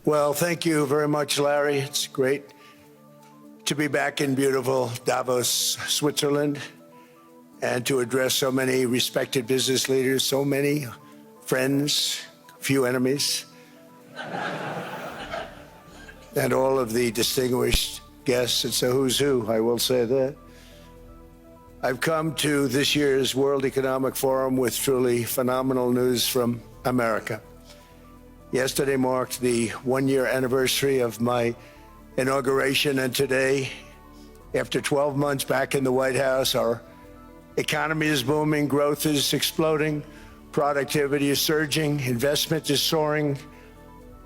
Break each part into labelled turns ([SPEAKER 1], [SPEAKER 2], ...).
[SPEAKER 1] Well, thank you very much, Larry. It's great to be back in beautiful Davos, Switzerland, and to address so many respected business leaders, so many friends, few enemies, and all of the distinguished guests. It's a who's who, I will say that. I've come to this year's World Economic Forum with truly phenomenal news from America. Yesterday marked the one-year anniversary of my inauguration, and today, after 12 months back in the White House, our economy is booming, growth is exploding, productivity is surging, investment is soaring,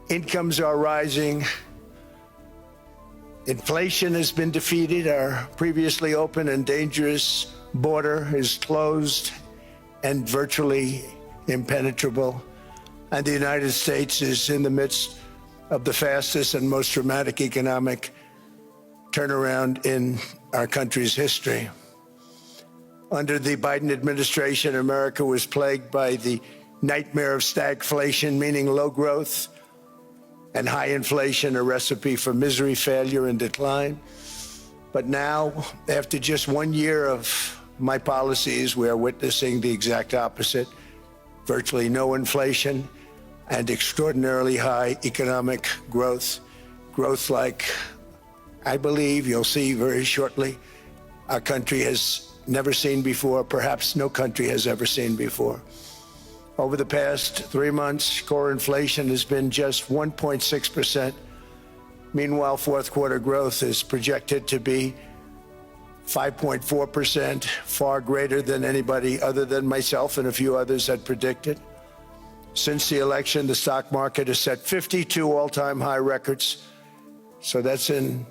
[SPEAKER 1] incomes are rising, inflation has been defeated, our previously open and dangerous border is closed and virtually impenetrable, and the United States is in the midst of the fastest and most dramatic economic turnaround in our country's history. Under the Biden administration, America was plagued by the nightmare of stagflation, meaning low growth, and high inflation, a recipe for misery, failure, and decline. But now, after just 1 year of my policies, we are witnessing the exact opposite. Virtually no inflation and extraordinarily high economic growth. Growth like I believe you'll see very shortly our country has never seen before, perhaps no country has ever seen before. Over the past 3 months, core inflation has been just 1.6%. Meanwhile, fourth quarter growth is projected to be 5.4%, far greater than anybody other than myself and a few others had predicted. Since the election, the stock market has set 52 all-time high records. So that's in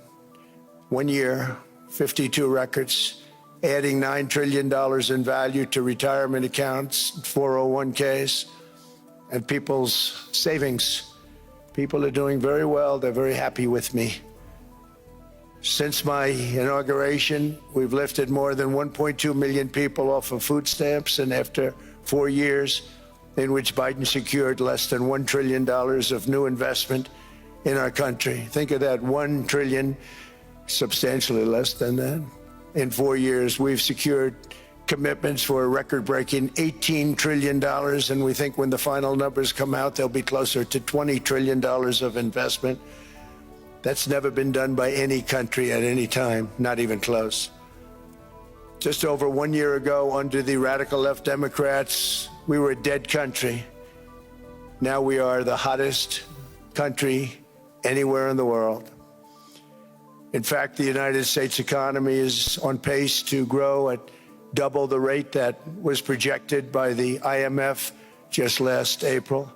[SPEAKER 1] 1 year, 52 records, adding $9 trillion in value to retirement accounts, 401ks, and people's savings. People are doing very well. They're very happy with me. Since my inauguration, we've lifted more than 1.2 million people off of food stamps, and after 4 years, in which Biden secured less than $1 trillion of new investment in our country. Think of that, 1 trillion, substantially less than that. In 4 years, we've secured commitments for a record-breaking $18 trillion, and we think when the final numbers come out, they'll be closer to $20 trillion of investment. That's never been done by any country at any time, not even close. Just over 1 year ago, under the radical left Democrats, we were a dead country. Now we are the hottest country anywhere in the world. In fact, the United States economy is on pace to grow at double the rate that was projected by the IMF just last April.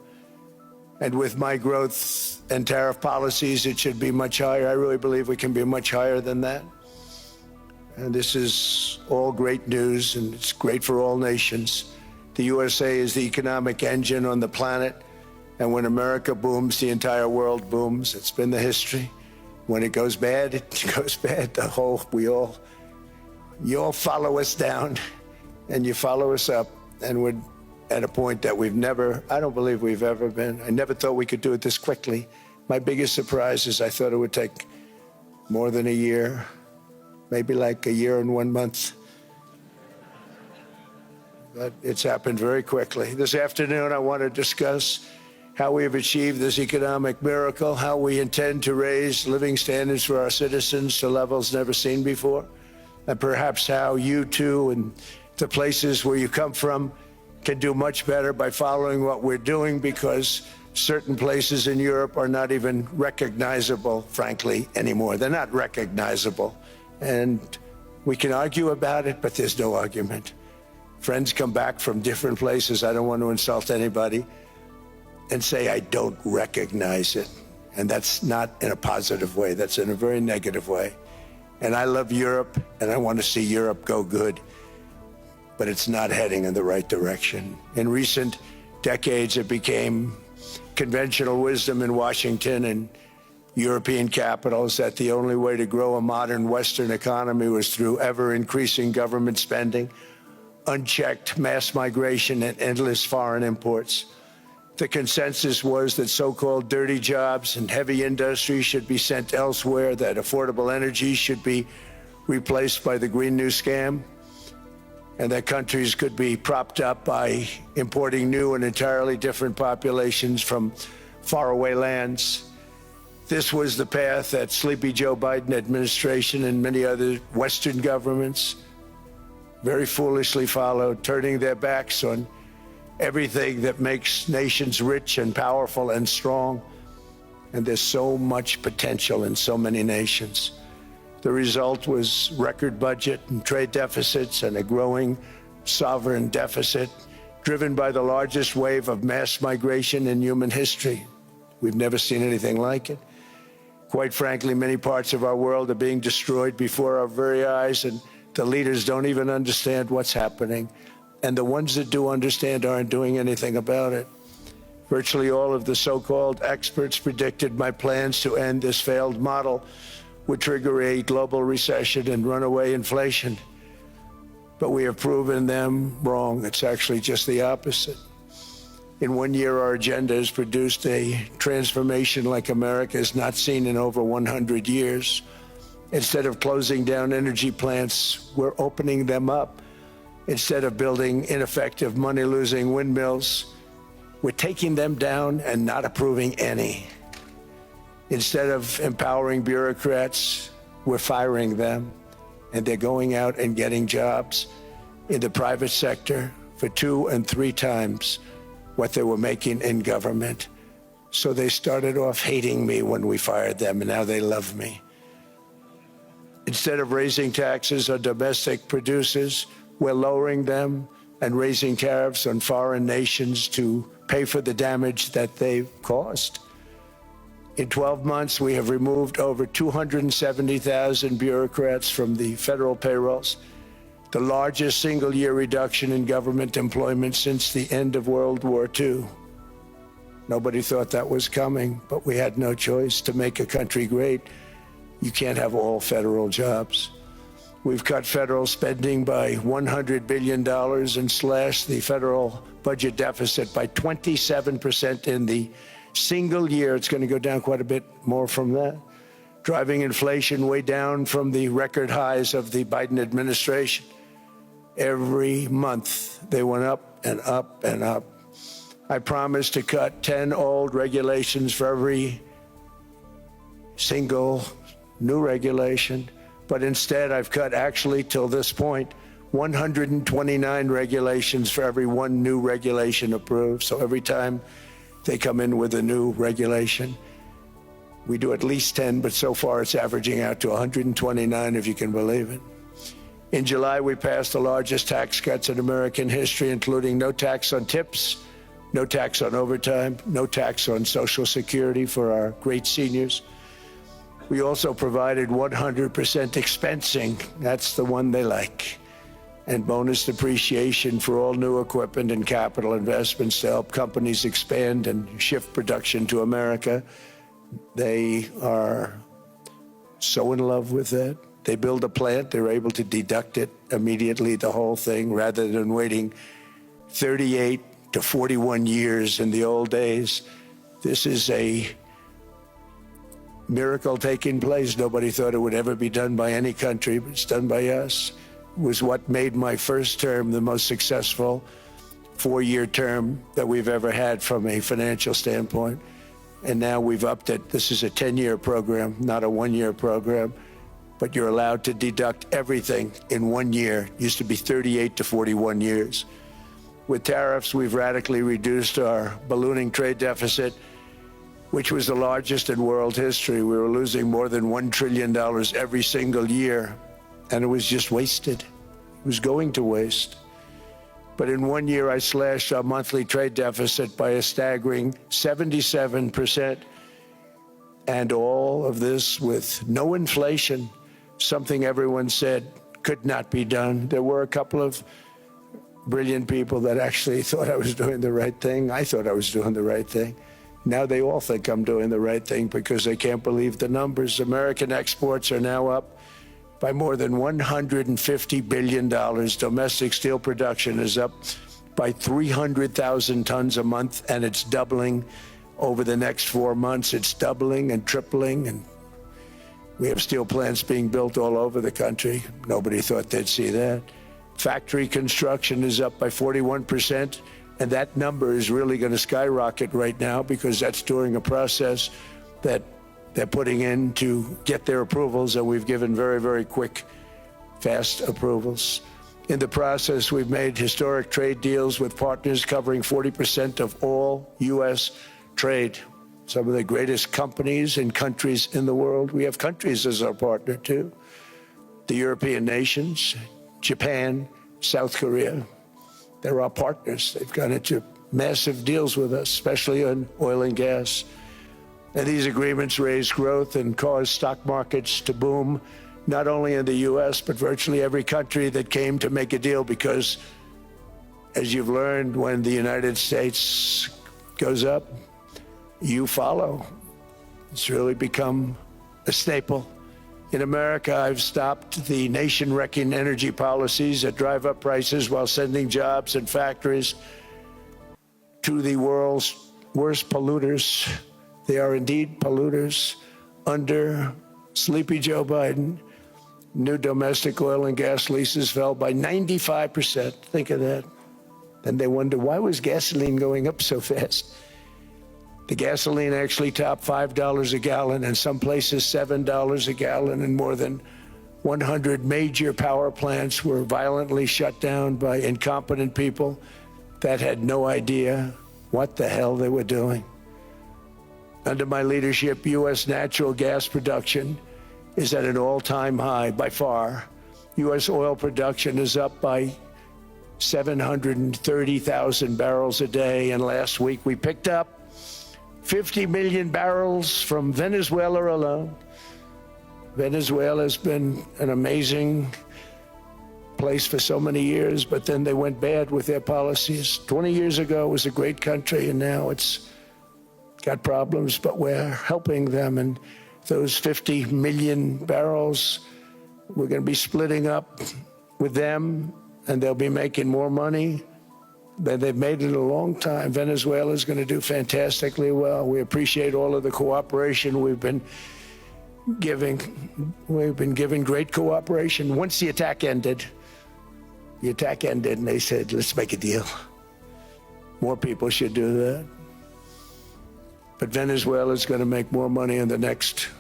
[SPEAKER 1] And with my growth and tariff policies, it should be much higher. I really believe we can be much higher than that. And this is all great news, and it's great for all nations. The USA is the economic engine on the planet, and when America booms, the entire world booms. It's been the history. When it goes bad, it goes bad. You all follow us down, and you follow us up, and we're at a point that I don't believe we've ever been. I never thought we could do it this quickly. My biggest surprise is I thought it would take more than a year, maybe like a year and 1 month. But it's happened very quickly. This afternoon, I want to discuss how we have achieved this economic miracle, how we intend to raise living standards for our citizens to levels never seen before, and perhaps how you too and the places where you come from can do much better by following what we're doing, because certain places in Europe are not even recognizable, frankly, anymore. They're not recognizable. And we can argue about it, but there's no argument. Friends come back from different places. I don't want to insult anybody and say I don't recognize it. And that's not in a positive way. That's in a very negative way. And I love Europe, and I want to see Europe go good, but it's not heading in the right direction. In recent decades, it became conventional wisdom in Washington and European capitals that the only way to grow a modern Western economy was through ever-increasing government spending, unchecked mass migration, and endless foreign imports. The consensus was that so-called dirty jobs and heavy industry should be sent elsewhere, that affordable energy should be replaced by the Green New scam, and that countries could be propped up by importing new and entirely different populations from faraway lands. This was the path that sleepy Joe Biden administration and many other Western governments very foolishly followed, turning their backs on everything that makes nations rich and powerful and strong. And there's so much potential in so many nations. The result was record budget and trade deficits and a growing sovereign deficit driven by the largest wave of mass migration in human history. We've never seen anything like it. Quite frankly, many parts of our world are being destroyed before our very eyes, and the leaders don't even understand what's happening. And the ones that do understand aren't doing anything about it. Virtually all of the so-called experts predicted my plans to end this failed model would trigger a global recession and runaway inflation. But we have proven them wrong. It's actually just the opposite. In 1 year, our agenda has produced a transformation like America has not seen in over 100 years. Instead of closing down energy plants, we're opening them up. Instead of building ineffective, money-losing windmills, we're taking them down and not approving any. Instead of empowering bureaucrats, we're firing them, and they're going out and getting jobs in the private sector for 2 and 3 times what they were making in government. So they started off hating me when we fired them, and now they love me. Instead of raising taxes on domestic producers, we're lowering them and raising tariffs on foreign nations to pay for the damage that they've caused. In 12 months, we have removed over 270,000 bureaucrats from the federal payrolls, the largest single-year reduction in government employment since the end of World War II. Nobody thought that was coming, but we had no choice. To make a country great, you can't have all federal jobs. We've cut federal spending by $100 billion and slashed the federal budget deficit by 27% in the single year. It's going to go down quite a bit more from that, driving inflation way down from the record highs of the Biden administration. Every month, they went up and up and up. I promised to cut 10 old regulations for every single new regulation, but instead I've cut, actually till this point, 129 regulations for every 1 new regulation approved. So every time they come in with a new regulation, we do at least 10, but so far it's averaging out to 129, if you can believe it. In July, we passed the largest tax cuts in American history, including no tax on tips, no tax on overtime, no tax on Social Security for our great seniors. We also provided 100% expensing, that's the one they like, and bonus depreciation for all new equipment and capital investments to help companies expand and shift production to America. They are so in love with that. They build a plant, they're able to deduct it immediately, the whole thing, rather than waiting 38 to 41 years in the old days. This is a miracle taking place. Nobody thought it would ever be done by any country, but it's done by us. It was what made my first term the most successful 4-year term that we've ever had from a financial standpoint. And now we've upped it. This is a 10-year program, not a 1-year program. But you're allowed to deduct everything in 1 year. It used to be 38 to 41 years. With tariffs, we've radically reduced our ballooning trade deficit, which was the largest in world history. We were losing more than $1 trillion every single year, and it was just wasted. It was going to waste. But in 1 year, I slashed our monthly trade deficit by a staggering 77%, and all of this with no inflation. Something everyone said could not be done. There were a couple of brilliant people that actually thought I was doing the right thing. I thought I was doing the right thing. Now they all think I'm doing the right thing because they can't believe the numbers. American exports are now up by more than $150 billion. Domestic steel production is up by 300,000 tons a month, and it's doubling over the next 4 months. It's doubling and tripling, and we have steel plants being built all over the country. Nobody thought they'd see that. Factory construction is up by 41%, and that number is really going to skyrocket right now because that's during a process that they're putting in to get their approvals, and we've given very, very quick, fast approvals. In the process, we've made historic trade deals with partners covering 40% of all U.S. trade. Some of the greatest companies and countries in the world. We have countries as our partner, too. The European nations, Japan, South Korea. They're our partners. They've gone into massive deals with us, especially on oil and gas. And these agreements raise growth and cause stock markets to boom, not only in the U.S., but virtually every country that came to make a deal, because, as you've learned, when the United States goes up, you follow. It's really become a staple. In America, I've stopped the nation-wrecking energy policies that drive up prices while sending jobs and factories to the world's worst polluters. They are indeed polluters. Under Sleepy Joe Biden, new domestic oil and gas leases fell by 95%. Think of that. Then they wonder, why was gasoline going up so fast? The gasoline actually topped $5 a gallon, and some places $7 a gallon, and more than 100 major power plants were violently shut down by incompetent people that had no idea what the hell they were doing. Under my leadership, U.S. natural gas production is at an all-time high by far. U.S. oil production is up by 730,000 barrels a day, and last week we picked up 50 million barrels from Venezuela alone. Venezuela has been an amazing place for so many years, but then they went bad with their policies. 20 years ago, it was a great country, and now it's got problems, but we're helping them. And those 50 million barrels, we're going to be splitting up with them, and they'll be making more money than they've made in a long time. Venezuela is going to do fantastically well. We appreciate all of the cooperation we've been giving. We've been giving great cooperation. Once the attack ended, and they said, let's make a deal. More people should do that. But Venezuela is going to make more money in the next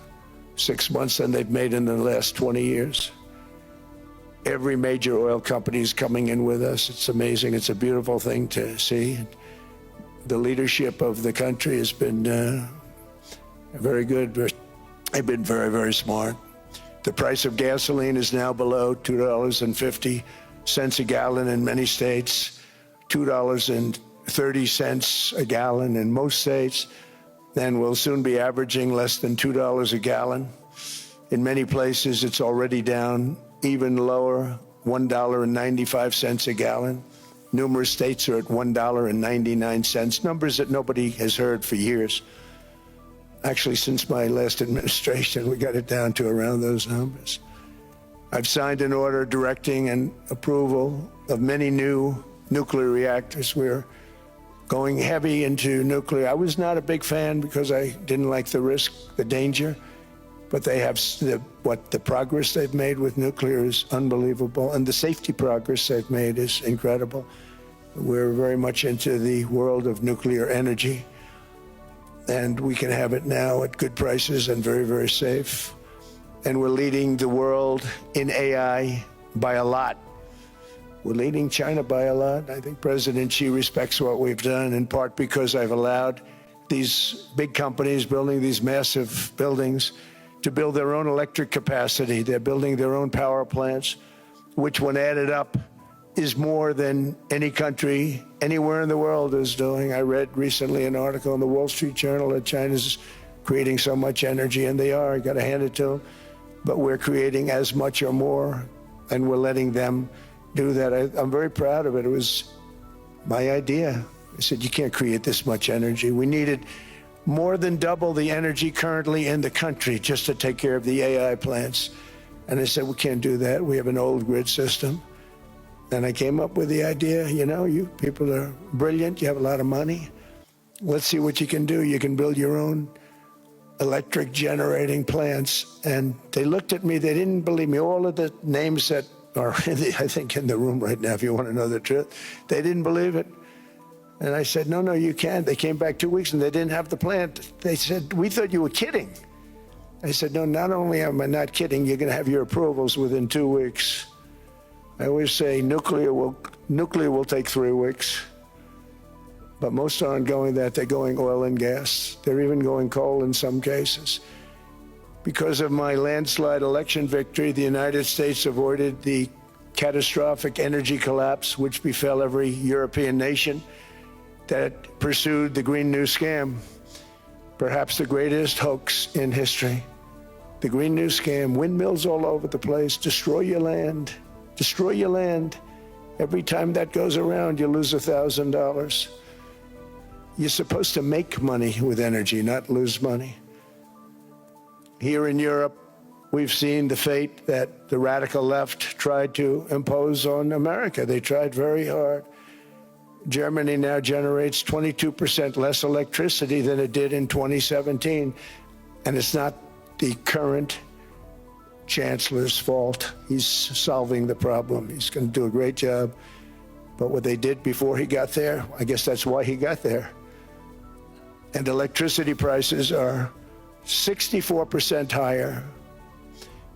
[SPEAKER 1] 6 months than they've made in the last 20 years. Every major oil company is coming in with us. It's amazing. It's a beautiful thing to see. The leadership of the country has been very good. They've been very, very smart. The price of gasoline is now below $2.50 a gallon in many states, $2.30 a gallon in most states. Then we'll soon be averaging less than $2 a gallon. In many places, it's already down even lower, $1.95 a gallon. Numerous states are at $1.99, numbers that nobody has heard for years. Actually, since my last administration, we got it down to around those numbers. I've signed an order directing and approval of many new nuclear reactors. We're going heavy into nuclear. I was not a big fan because I didn't like the risk, the danger. But they have the progress they've made with nuclear is unbelievable, and the safety progress they've made is incredible. We're very much into the world of nuclear energy, and we can have it now at good prices and very, very safe. And we're leading the world in AI by a lot. We're leading China by a lot. I think President Xi respects what we've done, in part because I've allowed these big companies building these massive buildings to build their own electric capacity. They're building their own power plants, which when added up is more than any country anywhere in the world is doing. I read recently an article in the Wall Street Journal that China's creating so much energy, and they are, I gotta hand it to them, but we're creating as much or more, and we're letting them do that. I'm very proud of it. It was my idea. I said, you can't create this much energy. We needed more than double the energy currently in the country just to take care of the AI plants. And I said, we can't do that. We have an old grid system. And I came up with the idea, you know, you people are brilliant, you have a lot of money. Let's see what you can do. You can build your own electric generating plants. And they looked at me, they didn't believe me. All of the names that are, I think, in the room right now, if you want to know the truth, they didn't believe it. And I said, no, you can't. They came back 2 weeks and they didn't have the plant. They said, we thought you were kidding. I said, no, not only am I not kidding, you're going to have your approvals within 2 weeks. I always say nuclear will take 3 weeks. But most aren't going that. They're going oil and gas. They're even going coal in some cases. Because of my landslide election victory, the United States avoided the catastrophic energy collapse which befell every European nation that pursued the Green New scam, perhaps the greatest hoax in history. The Green New scam, windmills all over the place, destroy your land, destroy your land. Every time that goes around, you lose $1,000. You're supposed to make money with energy, not lose money. Here in Europe, we've seen the fate that the radical left tried to impose on America. They tried very hard. Germany now generates 22% less electricity than it did in 2017. And it's not the current chancellor's fault. He's solving the problem. He's going to do a great job. But what they did before he got there, I guess that's why he got there. And electricity prices are 64% higher.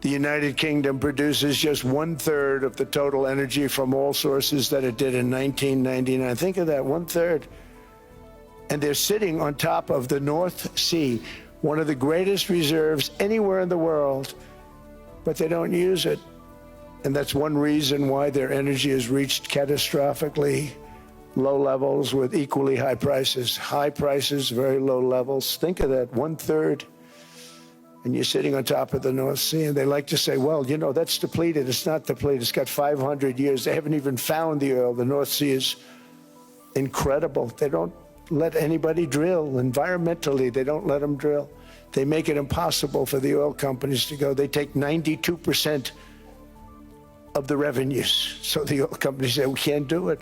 [SPEAKER 1] The United Kingdom produces just 1/3 of the total energy from all sources that it did in 1999. Think of that, 1/3. And they're sitting on top of the North Sea, one of the greatest reserves anywhere in the world, but they don't use it. And that's one reason why their energy has reached catastrophically low levels with equally high prices. High prices, very low levels. Think of that, 1/3. And you're sitting on top of the North Sea, and they like to say, well, you know, that's depleted. It's not depleted. It's got 500 years. They haven't even found the oil. The North Sea is incredible. They don't let anybody drill. Environmentally, they don't let them drill. They make it impossible for the oil companies to go. They take 92% of the revenues. So the oil companies say, we can't do it.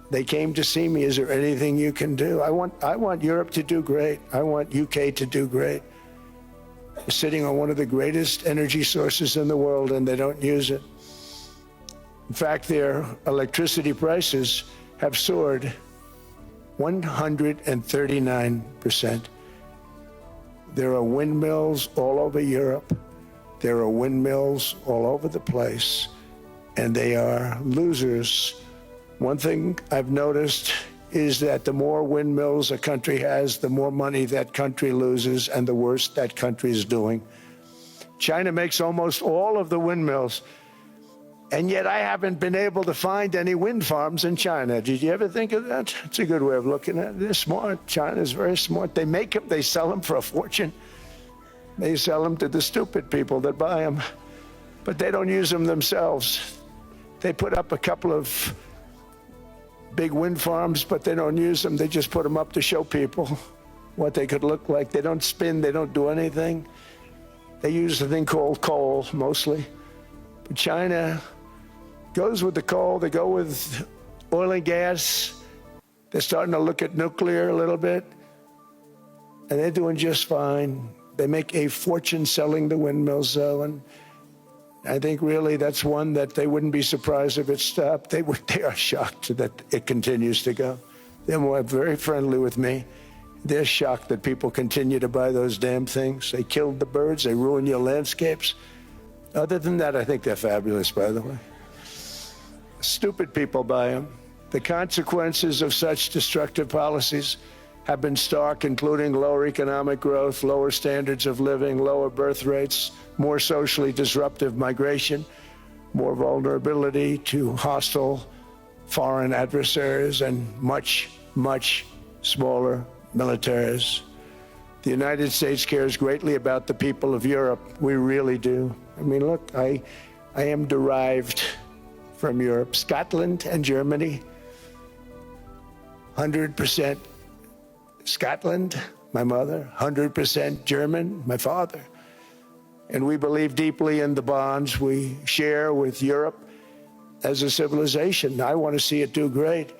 [SPEAKER 1] They came to see me. Is there anything you can do? I want Europe to do great. I want UK to do great. They're sitting on one of the greatest energy sources in the world, and they don't use it. In fact, their electricity prices have soared 139%. There are windmills all over Europe. There are windmills all over the place, and they are losers. One thing I've noticed is that the more windmills a country has, the more money that country loses and the worse that country is doing. China makes almost all of the windmills, and yet I haven't been able to find any wind farms in China. Did you ever think of that? It's a good way of looking at it. They're smart. China's very smart. They make them, they sell them for a fortune. They sell them to the stupid people that buy them, but they don't use them themselves. They put up a couple of big wind farms, but they don't use them. They just put them up to show people what they could look like. They don't spin, they don't do anything. They use a thing called coal, mostly. But China goes with the coal, they go with oil and gas. They're starting to look at nuclear a little bit, and they're doing just fine. They make a fortune selling the windmills, though, and I think really that's one that they wouldn't be surprised if it stopped. They are shocked that it continues to go. They're very friendly with me. They're shocked that people continue to buy those damn things. They killed the birds. They ruin your landscapes. Other than that, I think they're fabulous, by the way. Stupid people buy them. The consequences of such destructive policies have been stark, including lower economic growth, lower standards of living, lower birth rates, more socially disruptive migration, more vulnerability to hostile foreign adversaries, and much, much smaller militaries. The United States cares greatly about the people of Europe. We really do. I mean, look, I am derived from Europe. Scotland and Germany, 100% Scotland, my mother, 100% German, my father. And we believe deeply in the bonds we share with Europe. as a civilization. I want to see it do great.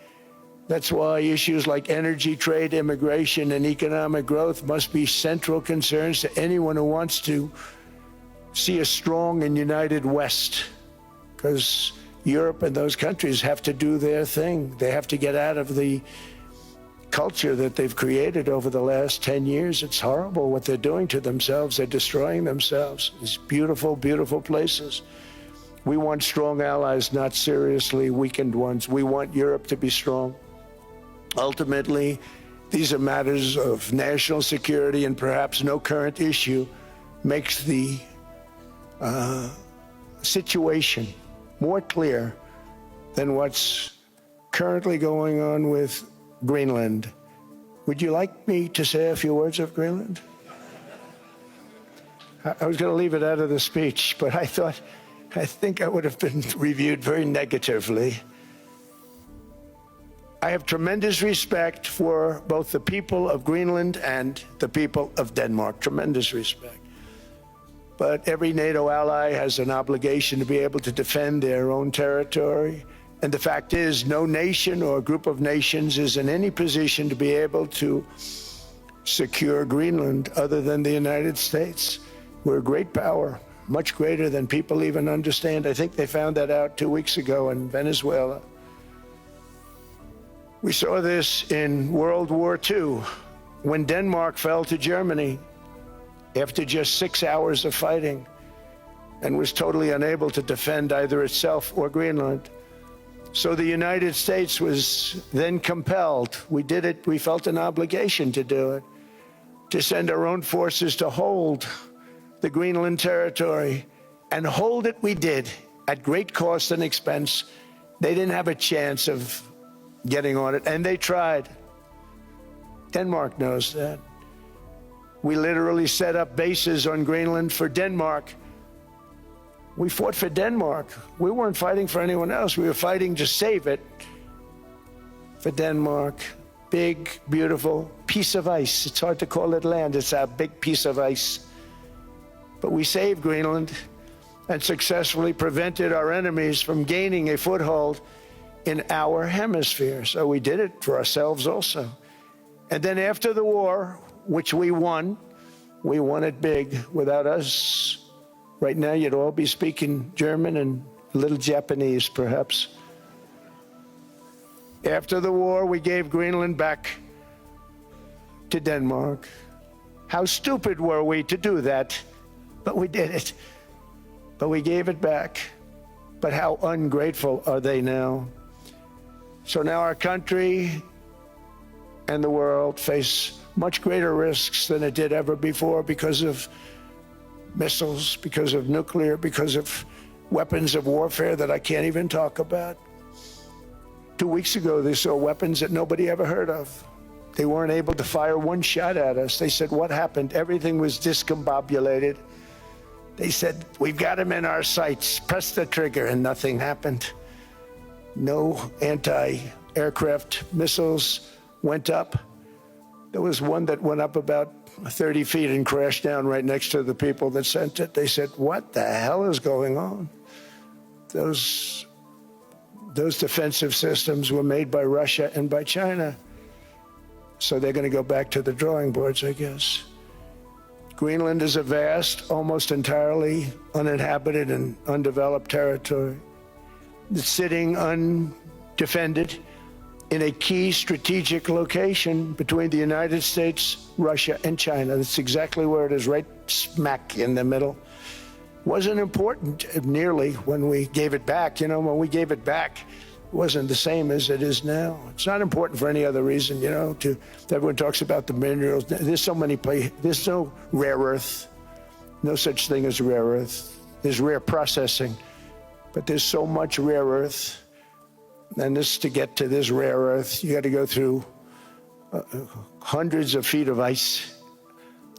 [SPEAKER 1] That's why issues like energy, trade, immigration, and economic growth must be central concerns to anyone who wants to see a strong and united West, because Europe and those countries have to do their thing. They have to get out of the culture that they've created over the last 10 years. It's horrible what they're doing to themselves. They're destroying themselves. These beautiful, beautiful places. We want strong allies, not seriously weakened ones. We want Europe to be strong. Ultimately, these are matters of national security, and perhaps no current issue makes the situation more clear than what's currently going on with Greenland. Would you like me to say a few words of Greenland? I was going to leave it out of the speech, but I think I would have been reviewed very negatively. I have tremendous respect for both the people of Greenland and the people of Denmark, tremendous respect. But every NATO ally has an obligation to be able to defend their own territory. And the fact is, no nation or group of nations is in any position to be able to secure Greenland other than the United States. We're a great power, much greater than people even understand. I think they found that out 2 weeks ago in Venezuela. We saw this in World War II, when Denmark fell to Germany after just 6 hours of fighting and was totally unable to defend either itself or Greenland. So the United States was then compelled, we did it, we felt an obligation to do it, to send our own forces to hold the Greenland territory, and hold it we did at great cost and expense. They didn't have a chance of getting on it, and they tried. Denmark knows that. We literally set up bases on Greenland for Denmark. We fought for Denmark. We weren't fighting for anyone else. We were fighting to save it for Denmark. Big, beautiful piece of ice. It's hard to call it land. It's a big piece of ice. But we saved Greenland and successfully prevented our enemies from gaining a foothold in our hemisphere. So we did it for ourselves also. And then after the war, which we won it big. Without us, right now you'd all be speaking German and a little Japanese, perhaps. After the war, we gave Greenland back to Denmark. How stupid were we to do that? But we did it. But we gave it back. But how ungrateful are they now? So now our country and the world face much greater risks than it did ever before because of missiles, because of nuclear, because of weapons of warfare that I can't even talk about. 2 weeks ago, they saw weapons that nobody ever heard of. They weren't able to fire one shot at us. They said, what happened? Everything was discombobulated. They said, we've got them in our sights. Press the trigger, and nothing happened. No anti-aircraft missiles went up. There was one that went up about 30 feet and crashed down right next to the people that sent it. They said, what the hell is going on? Those defensive systems were made by Russia and by China. So they're going to go back to the drawing boards, I guess. Greenland is a vast, almost entirely uninhabited and undeveloped territory. It's sitting undefended in a key strategic location between the United States, Russia, and China. That's exactly where it is, right smack in the middle. Wasn't important nearly when we gave it back. You know, when we gave it back, it wasn't the same as it is now. It's not important for any other reason, you know, everyone talks about the minerals. There's so many places. There's no rare earth, no such thing as rare earth. There's rare processing, but there's so much rare earth. And to get to this rare earth, you got to go through hundreds of feet of ice.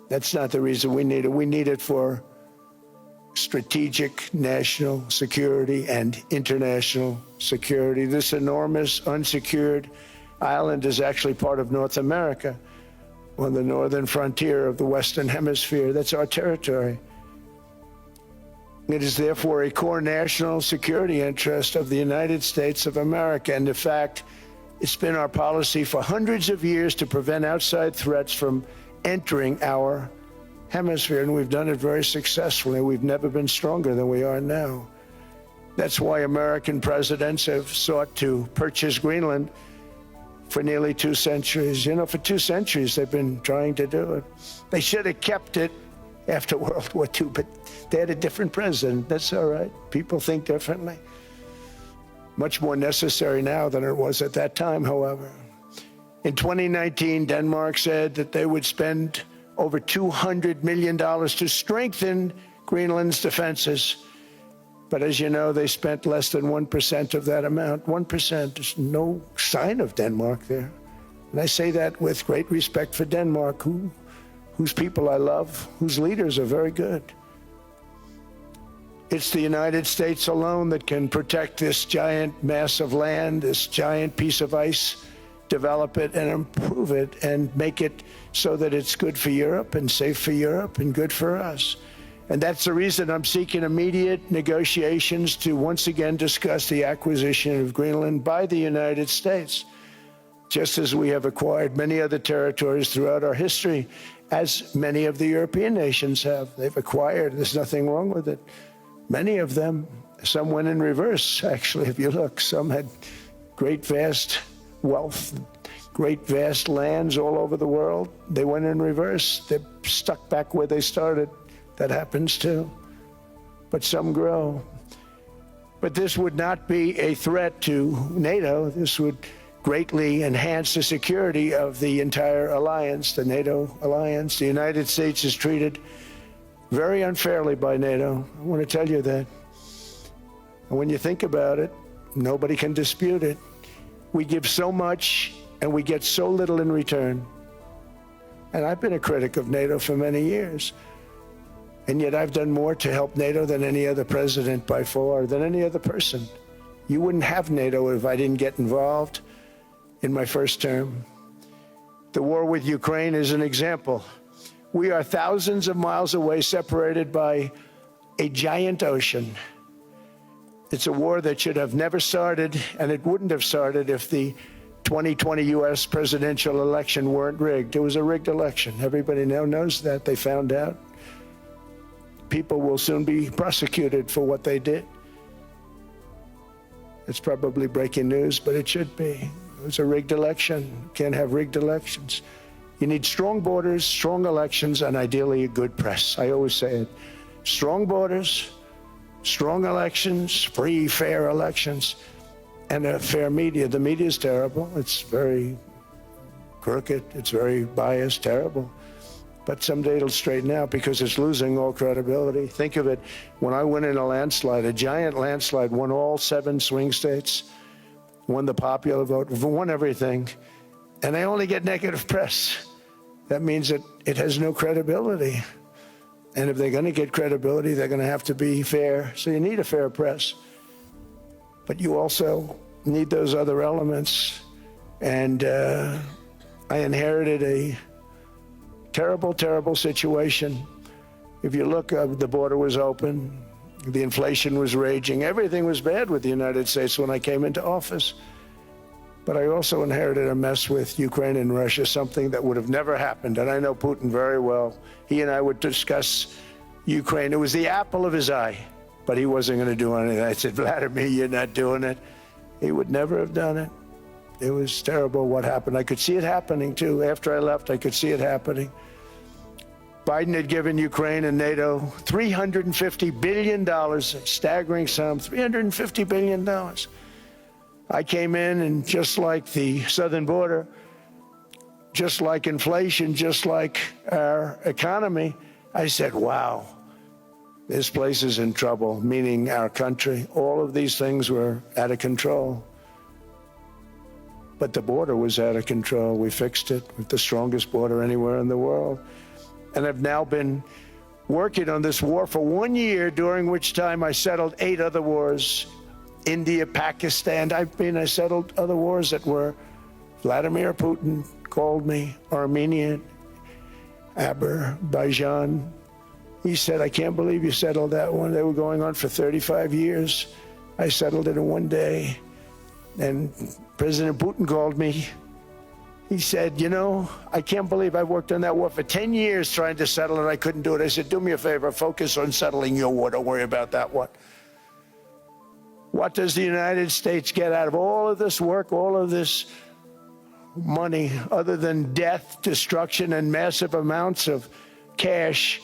[SPEAKER 1] That's not the reason we need it. We need it for strategic national security and international security. This enormous unsecured island is actually part of North America, on the northern frontier of the Western Hemisphere. That's our territory. It is therefore a core national security interest of the United States of America. And in fact, it's been our policy for hundreds of years to prevent outside threats from entering our hemisphere, and we've done it very successfully. We've never been stronger than we are now. That's why American presidents have sought to purchase Greenland for nearly 2 centuries. You know, for 2 centuries they've been trying to do it. They should have kept it after World War II, but they had a different president. That's all right. People think differently. Much more necessary now than it was at that time, however. In 2019, Denmark said that they would spend over $200 million to strengthen Greenland's defenses. But as you know, they spent less than 1% of that amount. 1%, there's no sign of Denmark there. And I say that with great respect for Denmark, whose people I love, whose leaders are very good. It's the United States alone that can protect this giant mass of land, this giant piece of ice, develop it and improve it and make it so that it's good for Europe and safe for Europe and good for us. And that's the reason I'm seeking immediate negotiations to once again discuss the acquisition of Greenland by the United States, just as we have acquired many other territories throughout our history, as many of the European nations have. They've acquired, there's nothing wrong with it. Many of them, some went in reverse, actually, if you look. Some had great, vast wealth, great, vast lands all over the world. They went in reverse. They're stuck back where they started. That happens too. But some grow. But this would not be a threat to NATO. This would greatly enhance the security of the entire alliance, the NATO alliance. The United States is treated very unfairly by NATO. I want to tell you that. And when you think about it, nobody can dispute it. We give so much and we get so little in return. And I've been a critic of NATO for many years. And yet I've done more to help NATO than any other president by far, than any other person. You wouldn't have NATO if I didn't get involved in my first term. The war with Ukraine is an example. We are thousands of miles away, separated by a giant ocean. It's a war that should have never started, and it wouldn't have started if the 2020 U.S. presidential election weren't rigged. It was a rigged election. Everybody now knows that. They found out. People will soon be prosecuted for what they did. It's probably breaking news, but it should be. It was a rigged election. You can't have rigged elections. You need strong borders, strong elections, and ideally a good press. I always say it. Strong borders, strong elections, free, fair elections, and a fair media. The media is terrible. It's very crooked. It's very biased, terrible. But someday it'll straighten out because it's losing all credibility. Think of it, when I win in a landslide, a giant landslide, won all 7 swing states, won the popular vote, won everything, and they only get negative press. That means that it has no credibility. And if they're going to get credibility, they're going to have to be fair. So you need a fair press. But you also need those other elements. And I inherited a terrible, terrible situation. If you look, the border was open. The inflation was raging. Everything was bad with the United States when I came into office. But I also inherited a mess with Ukraine and Russia, something that would have never happened. And I know Putin very well. He and I would discuss Ukraine. It was the apple of his eye, but he wasn't going to do anything. I said, Vladimir, you're not doing it. He would never have done it. It was terrible what happened. I could see it happening, too. After I left, I could see it happening. Biden had given Ukraine and NATO $350 billion, a staggering sum, $350 billion. I came in, and just like the southern border, just like inflation, just like our economy, I said, wow, this place is in trouble, meaning our country. All of these things were out of control. But the border was out of control. We fixed it with the strongest border anywhere in the world. And I've now been working on this war for 1 year, during which time I settled 8 other wars. India, Pakistan, I settled other wars that were Vladimir Putin called me, Armenia, Azerbaijan, He said, I can't believe you settled that one. They were going on for 35 years. I settled it in one day. And President Putin called me. He said, you know, I can't believe I worked on that war for 10 years trying to settle it. I couldn't do it. I said, do me a favor, focus on settling your war. Don't worry about that one. What does the United States get out of all of this work, all of this money, other than death, destruction, and massive amounts of cash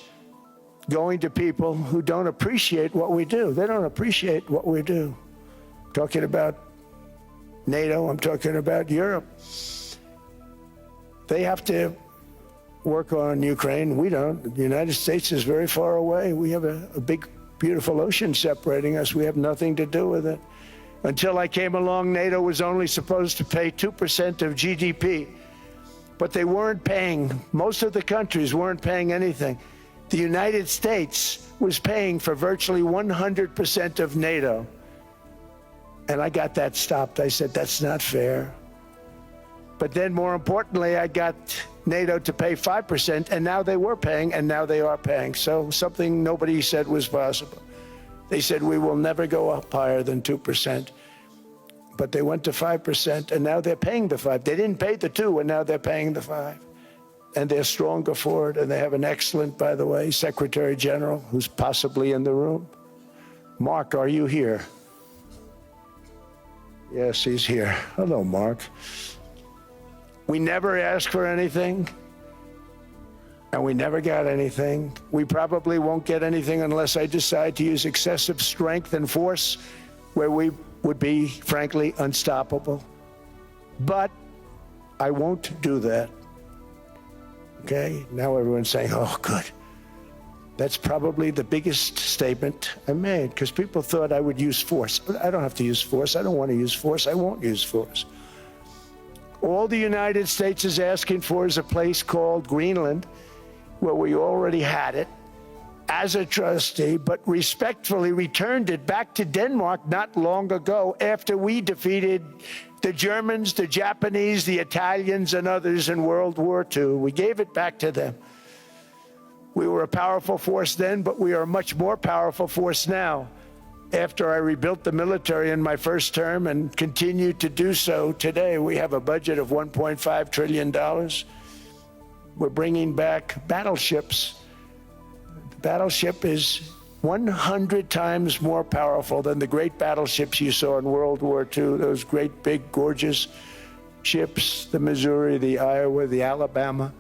[SPEAKER 1] going to people who don't appreciate what we do? They don't appreciate what we do. I'm talking about NATO, I'm talking about Europe. They have to work on Ukraine. We don't. The United States is very far away. We have a big, beautiful ocean separating us. We have nothing to do with it. Until I came along, NATO was only supposed to pay 2% of GDP, but they weren't paying. Most of the countries weren't paying anything. The United States was paying for virtually 100% of NATO. And I got that stopped. I said, that's not fair. But then more importantly, I got NATO to pay 5%, and now they were paying, and now they are paying. So something nobody said was possible. They said, we will never go up higher than 2%. But they went to 5%, and now they're paying the 5. They didn't pay the 2, and now they're paying the 5. And they're stronger for it, and they have an excellent, by the way, Secretary General, who's possibly in the room. Mark, are you here? Yes, he's here. Hello, Mark. We never asked for anything, and we never got anything. We probably won't get anything unless I decide to use excessive strength and force where we would be, frankly, unstoppable. But I won't do that. Okay? Now everyone's saying, oh, good. That's probably the biggest statement I made, because people thought I would use force. I don't have to use force. I don't want to use force. I won't use force. All the United States is asking for is a place called Greenland, where we already had it as a trustee, but respectfully returned it back to Denmark not long ago after we defeated the Germans, the Japanese, the Italians, and others in World War II. We gave it back to them. We were a powerful force then, but we are a much more powerful force now. After I rebuilt the military in my first term and continue to do so today, we have a budget of $1.5 trillion. We're bringing back battleships. The battleship is 100 times more powerful than the great battleships you saw in World War II, those great, big, gorgeous ships, the Missouri, the Iowa, the Alabama.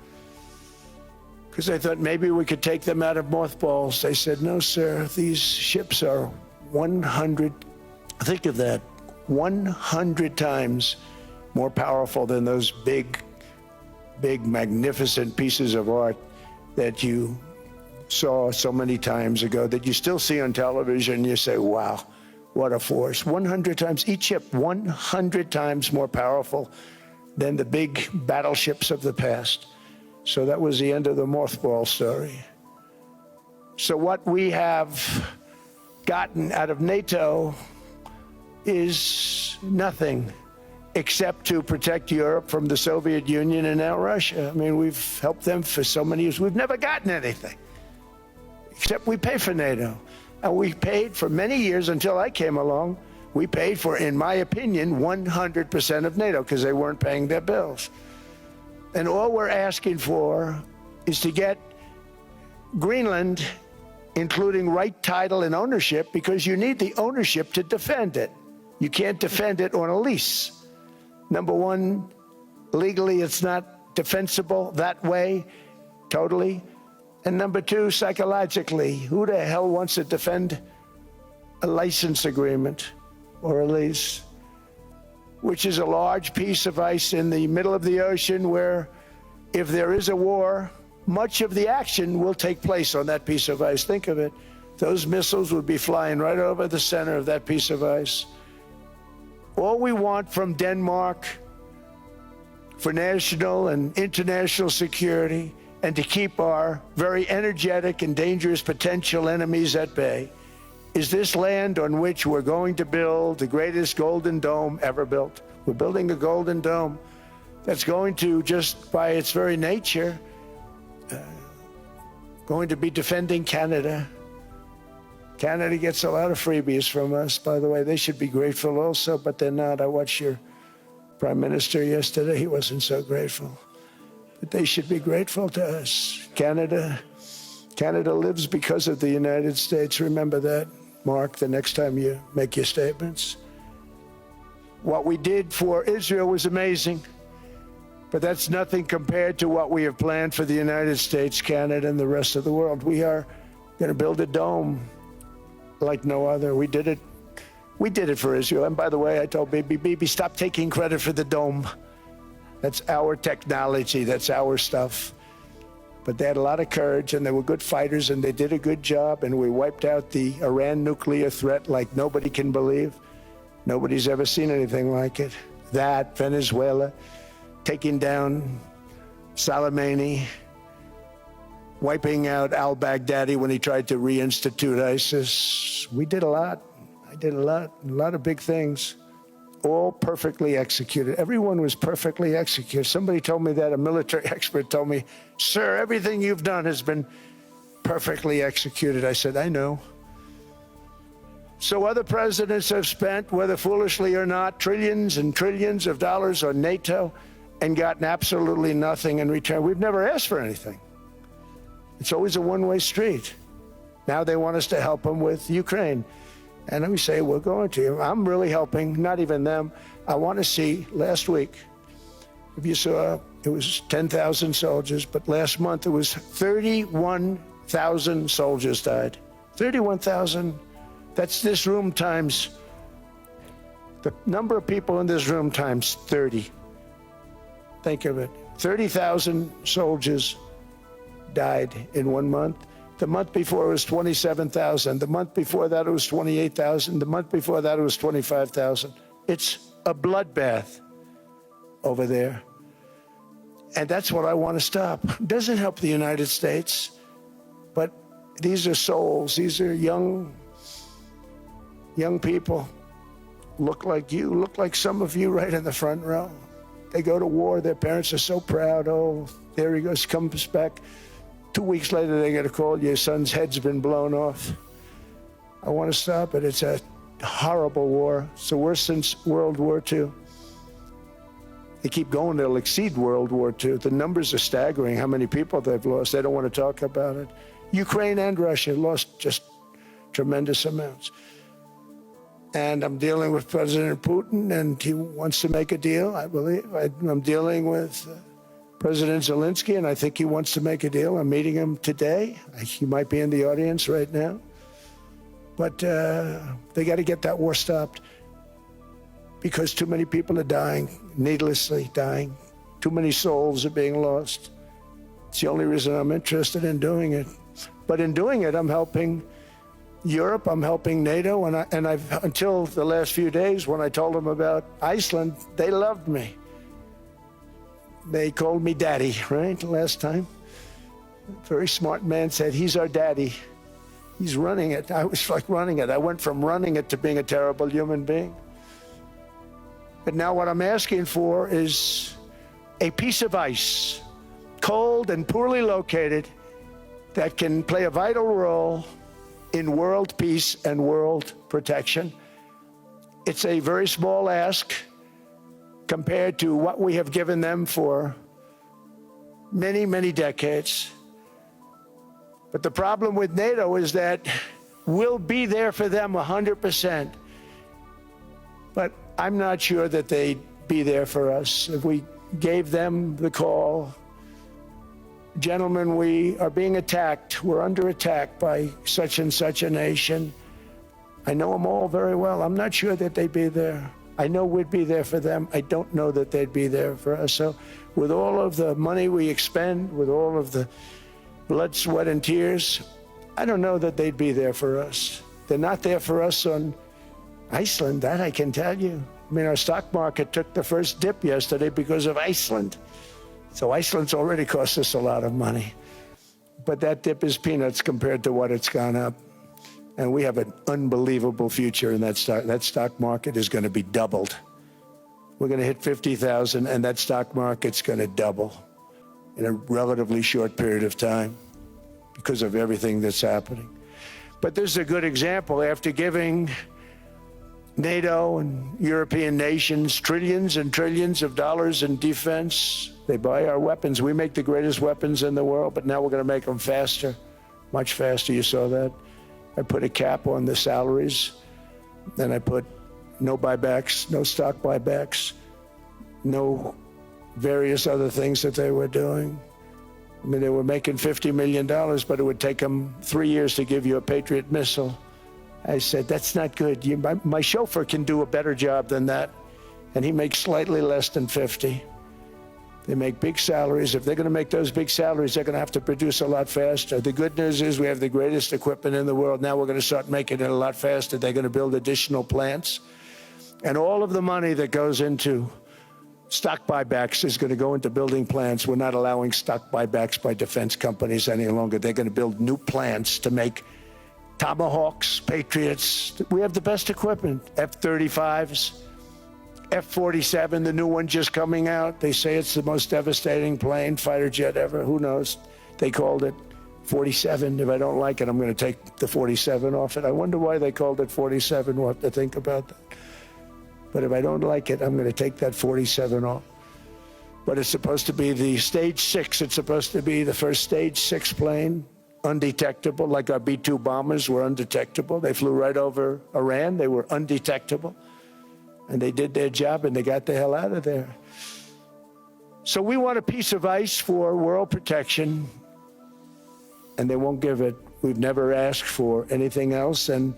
[SPEAKER 1] Because I thought maybe we could take them out of mothballs. They said, no, sir, these ships are 100, think of that, 100 times more powerful than those big, magnificent pieces of art that you saw so many times ago, that you still see on television. You say, wow, what a force. 100 times, each ship 100 times more powerful than the big battleships of the past. So that was the end of the mothball story. So what we have gotten out of NATO is nothing except to protect Europe from the Soviet Union and now Russia. I mean, we've helped them for so many years. We've never gotten anything, except we pay for NATO. And we paid for many years until I came along. We paid for, in my opinion, 100% of NATO because they weren't paying their bills. And all we're asking for is to get Greenland, including right title and ownership, because you need the ownership to defend it. You can't defend it on a lease. Number one, legally it's not defensible that way, totally. And number two, psychologically, who the hell wants to defend a license agreement or a lease, which is a large piece of ice in the middle of the ocean where if there is a war, much of the action will take place on that piece of ice. Think of it. Those missiles would be flying right over the center of that piece of ice. All we want from Denmark for national and international security and to keep our very energetic and dangerous potential enemies at bay is this land on which we're going to build the greatest golden dome ever built. We're building a golden dome that's going to, just by its very nature, going to be defending Canada. Canada gets a lot of freebies from us, by the way. They should be grateful also, but they're not. I watched your Prime Minister yesterday. He wasn't so grateful. But they should be grateful to us. Canada lives because of the United States. Remember that, Mark, the next time you make your statements. What we did for Israel was amazing, but that's nothing compared to what we have planned for the United States, Canada, and the rest of the world. We are going to build a dome like no other. We did it for Israel. And by the way, I told Bibi, stop taking credit for the dome. That's our technology, that's our stuff. But they had a lot of courage, and they were good fighters, and they did a good job, and we wiped out the Iran nuclear threat like nobody can believe. Nobody's ever seen anything like it. That, Venezuela, taking down Soleimani, wiping out al-Baghdadi when he tried to reinstitute ISIS. We did a lot. I did a lot of big things, all perfectly executed. Everyone was perfectly executed. Somebody told me that, a military expert told me, sir, everything you've done has been perfectly executed. I said, I know. So other presidents have spent, whether foolishly or not, trillions and trillions of dollars on NATO and gotten absolutely nothing in return. We've never asked for anything. It's always a one-way street. Now they want us to help them with Ukraine. And we say, we're going to. I'm really helping, not even them. I want to see, last week, if you saw, it was 10,000 soldiers, but last month it was 31,000 soldiers died. 31,000. That's this room times, the number of people in this room times 30. Think of it. 30,000 soldiers died in 1 month. The month before it was 27,000. The month before that it was 28,000. The month before that it was 25,000. It's a bloodbath over there. And that's what I want to stop. It doesn't help the United States, but these are souls. These are young people. Look like you, look like some of you right in the front row. They go to war. Their parents are so proud. Oh, there he goes, comes back. 2 weeks later, they get a call, your son's head's been blown off. I want to stop it. It's a horrible war. It's the worst since World War II. They keep going, they'll exceed World War II. The numbers are staggering, how many people they've lost. They don't want to talk about it. Ukraine and Russia lost just tremendous amounts. And I'm dealing with President Putin, and he wants to make a deal, I believe. I'm dealing with President Zelensky, and I think he wants to make a deal. I'm meeting him today. He might be in the audience right now. But they got to get that war stopped because too many people are dying, needlessly dying. Too many souls are being lost. It's the only reason I'm interested in doing it. But in doing it, I'm helping Europe, I'm helping NATO, and I've until the last few days when I told them about Iceland, they loved me. They called me daddy, right, last time. A very smart man said, he's our daddy. He's running it. I was like running it. I went from running it to being a terrible human being. But now what I'm asking for is a piece of ice, cold and poorly located, that can play a vital role in world peace and world protection. It's a very small ask compared to what we have given them for many, many decades. But the problem with NATO is that we'll be there for them 100%. But I'm not sure that they'd be there for us if we gave them the call. Gentlemen, we are being attacked. We're under attack by such and such a nation. I know them all very well. I'm not sure that they'd be there. I know we'd be there for them. I don't know that they'd be there for us. So with all of the money we expend, with all of the blood, sweat, and tears, I don't know that they'd be there for us. They're not there for us on Iceland, that I can tell you. I mean, our stock market took the first dip yesterday because of Iceland. So Iceland's already cost us a lot of money. But that dip is peanuts compared to what it's gone up. And we have an unbelievable future in that stock. That stock market is going to be doubled. We're going to hit 50,000, and that stock market's going to double in a relatively short period of time. because of everything that's happening. But this is a good example. After giving NATO and European nations trillions and trillions of dollars in defense, they buy our weapons. We make the greatest weapons in the world, but now we're going to make them faster, much faster. You saw that. I put a cap on the salaries. Then I put no buybacks, no stock buybacks, no various other things that they were doing. I mean, they were making $50 million, but it would take them 3 years to give you a Patriot missile. I said, that's not good. My chauffeur can do a better job than that, and he makes slightly less than 50. They make big salaries. If they're going to make those big salaries, they're going to have to produce a lot faster. The good news is we have the greatest equipment in the world. Now we're going to start making it a lot faster. They're going to build additional plants. And all of the money that goes into stock buybacks is going to go into building plants. We're not allowing stock buybacks by defense companies any longer. They're going to build new plants to make Tomahawks, Patriots. We have the best equipment, F-35s, F-47, the new one just coming out. They say it's the most devastating plane, fighter jet ever. Who knows? They called it 47. If I don't like it, I'm going to take the 47 off it. I wonder why they called it 47. We'll have to think about that. But if I don't like it, I'm going to take that 47 off. But it's supposed to be the stage 6. It's supposed to be the first stage 6 plane, undetectable, like our B-2 bombers were undetectable. They flew right over Iran. They were undetectable. And they did their job, and they got the hell out of there. So we want a piece of ice for world protection, and they won't give it. We've never asked for anything else, and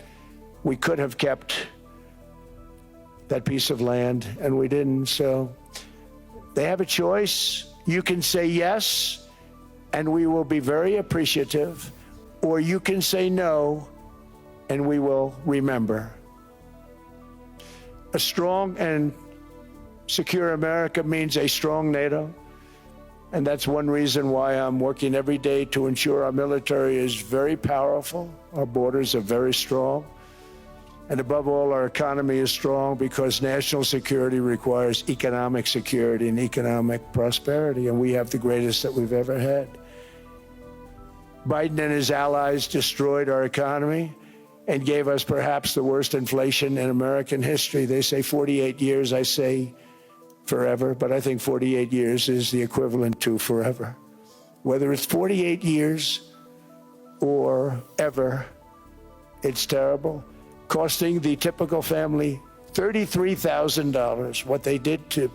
[SPEAKER 1] we could have kept that piece of land, and we didn't. So they have a choice. You can say yes, and we will be very appreciative, or you can say no, and we will remember. A strong and secure America means a strong NATO, and that's one reason why I'm working every day to ensure our military is very powerful, our borders are very strong, and above all, our economy is strong, because national security requires economic security and economic prosperity, and we have the greatest that we've ever had. Biden and his allies destroyed our economy and gave us perhaps the worst inflation in American history. They say 48 years, I say forever, but I think 48 years is the equivalent to forever. Whether it's 48 years or ever, it's terrible, costing the typical family $33,000. What they did to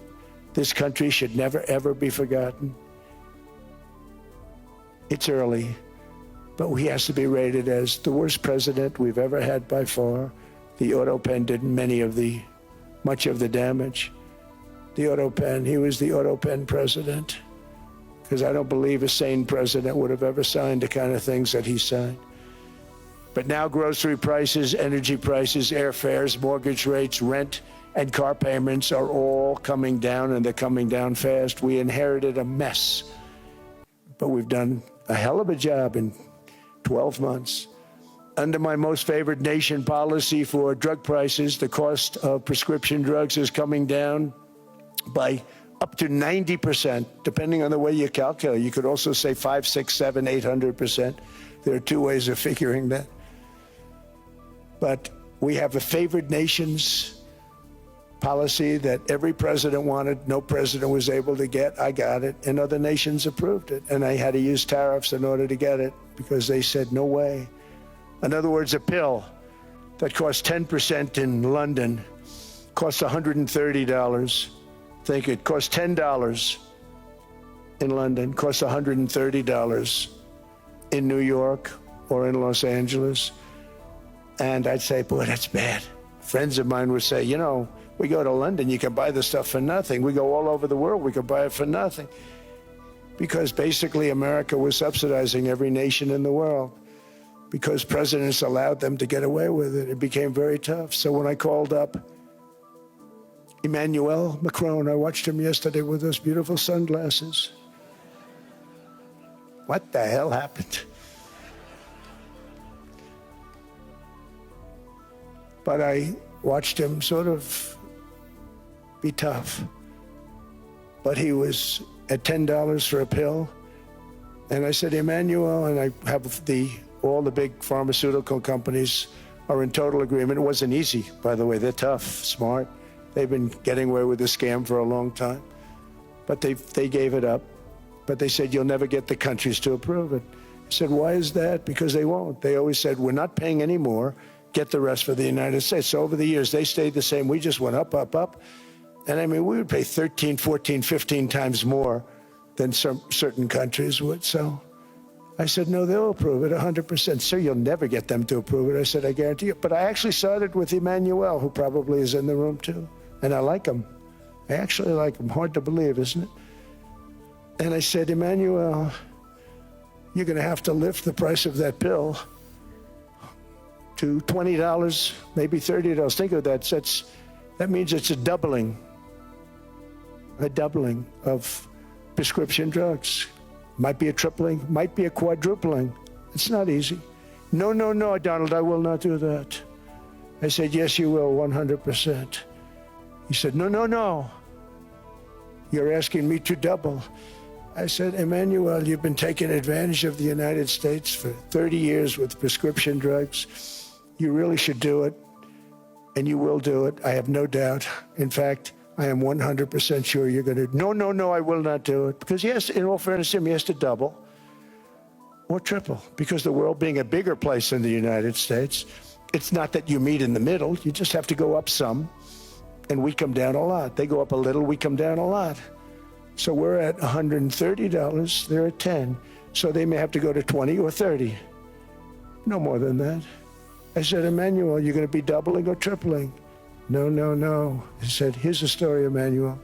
[SPEAKER 1] this country should never, ever be forgotten. It's early, but he has to be rated as the worst president we've ever had by far. The auto pen did much of the damage. The auto pen, he was the auto pen president, because I don't believe a sane president would have ever signed the kind of things that he signed. But now grocery prices, energy prices, airfares, mortgage rates, rent, and car payments are all coming down, and they're coming down fast. We inherited a mess, but we've done a hell of a job in 12 months. Under my most favored nation policy for drug prices, the cost of prescription drugs is coming down by up to 90%, depending on the way you calculate. You could also say 5, 6, 7, 800%. There are two ways of figuring that. But we have a favored nations policy that every president wanted, no president was able to get. I got it, and other nations approved it. And I had to use tariffs in order to get it, because they said, no way. In other words, a pill that costs 10% in London costs $130. Think it costs $10 in London, costs $130 in New York or in Los Angeles. And I'd say, boy, that's bad. Friends of mine would say, you know, we go to London, you can buy the stuff for nothing. We go all over the world, we can buy it for nothing. Because basically America was subsidizing every nation in the world, because presidents allowed them to get away with it. It became very tough. So when I called up Emmanuel Macron, I watched him yesterday with those beautiful sunglasses. What the hell happened? But I watched him sort of be tough. But he was at $10 for a pill. And I said, Emmanuel, and I have all the big pharmaceutical companies are in total agreement. It wasn't easy, by the way. They're tough, smart. They've been getting away with the scam for a long time. But they gave it up. But they said, you'll never get the countries to approve it. I said, why is that? Because they won't. They always said, we're not paying any more. Get the rest for the United States. So over the years, they stayed the same. We just went up, up, up. And I mean, we would pay 13, 14, 15 times more than some certain countries would. So I said, no, they'll approve it 100%. Sir, you'll never get them to approve it. I said, I guarantee you. But I actually started with Emmanuel, who probably is in the room too. And I like him. I actually like him. Hard to believe, isn't it? And I said, Emmanuel, you're going to have to lift the price of that pill to $20, maybe $30. Think of that. That means it's a doubling of prescription drugs. Might be a tripling, might be a quadrupling. It's not easy. No, no, no, Donald, I will not do that. I said, yes, you will, 100%. He said, no, no, no. You're asking me to double. I said, Emmanuel, you've been taking advantage of the United States for 30 years with prescription drugs. You really should do it, and you will do it. I have no doubt. In fact, I am 100% sure you're going to. No, no, no, I will not do it. Because yes, in all fairness to him, he has to double or triple. Because the world being a bigger place than the United States, it's not that you meet in the middle. You just have to go up some, and we come down a lot. They go up a little, we come down a lot. So we're at $130, they're at 10. So they may have to go to 20 or 30. No more than that. I said, Emmanuel, you're going to be doubling or tripling? No, no, no. I said, here's the story, Emmanuel.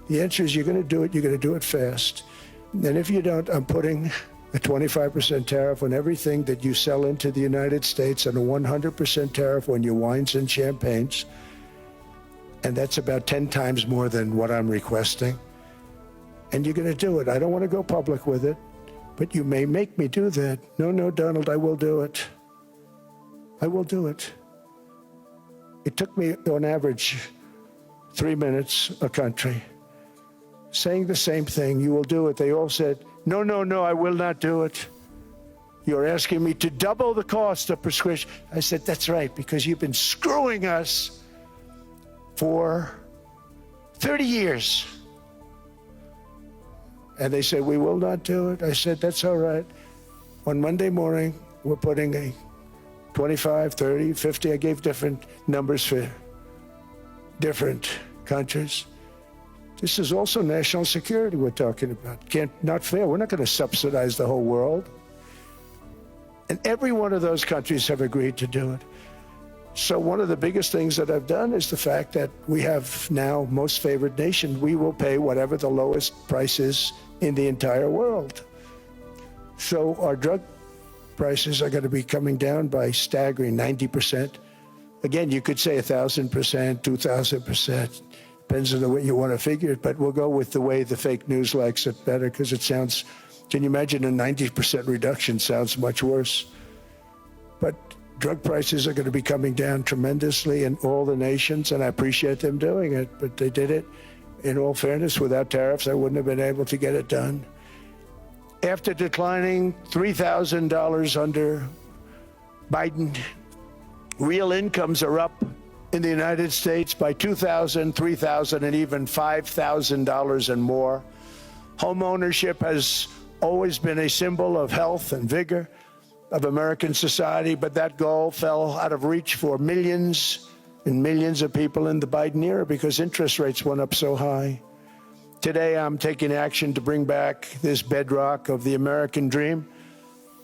[SPEAKER 1] The answer is you're going to do it. You're going to do it fast. And if you don't, I'm putting a 25% tariff on everything that you sell into the United States and a 100% tariff on your wines and champagnes. And that's about 10 times more than what I'm requesting. And you're going to do it. I don't want to go public with it, but you may make me do that. No, no, Donald, I will do it. I will do it. It took me, on average, 3 minutes a country, saying the same thing. You will do it. They all said, no, no, no, I will not do it. You're asking me to double the cost of prescription. I said, that's right, because you've been screwing us for 30 years. And they said, we will not do it. I said, that's all right. On Monday morning, we're putting a 25, 30, 50. I gave different numbers for different countries. This is also national security we're talking about. Not fair. We're not going to subsidize the whole world. And every one of those countries have agreed to do it. So one of the biggest things that I've done is the fact that we have now most favored nation. We will pay whatever the lowest price is in the entire world. So our drug prices are going to be coming down by staggering 90%. Again, you could say 1,000%, 2,000%. Depends on the way you want to figure it, but we'll go with the way the fake news likes it better because it sounds, can you imagine a 90% reduction sounds much worse. But drug prices are going to be coming down tremendously in all the nations, and I appreciate them doing it, but they did it. In all fairness, without tariffs, I wouldn't have been able to get it done. After declining $3,000 under Biden, real incomes are up in the United States by $2,000, $3,000, and even $5,000 and more. Home ownership has always been a symbol of health and vigor of American society, but that goal fell out of reach for millions and millions of people in the Biden era because interest rates went up so high. Today, I'm taking action to bring back this bedrock of the American dream.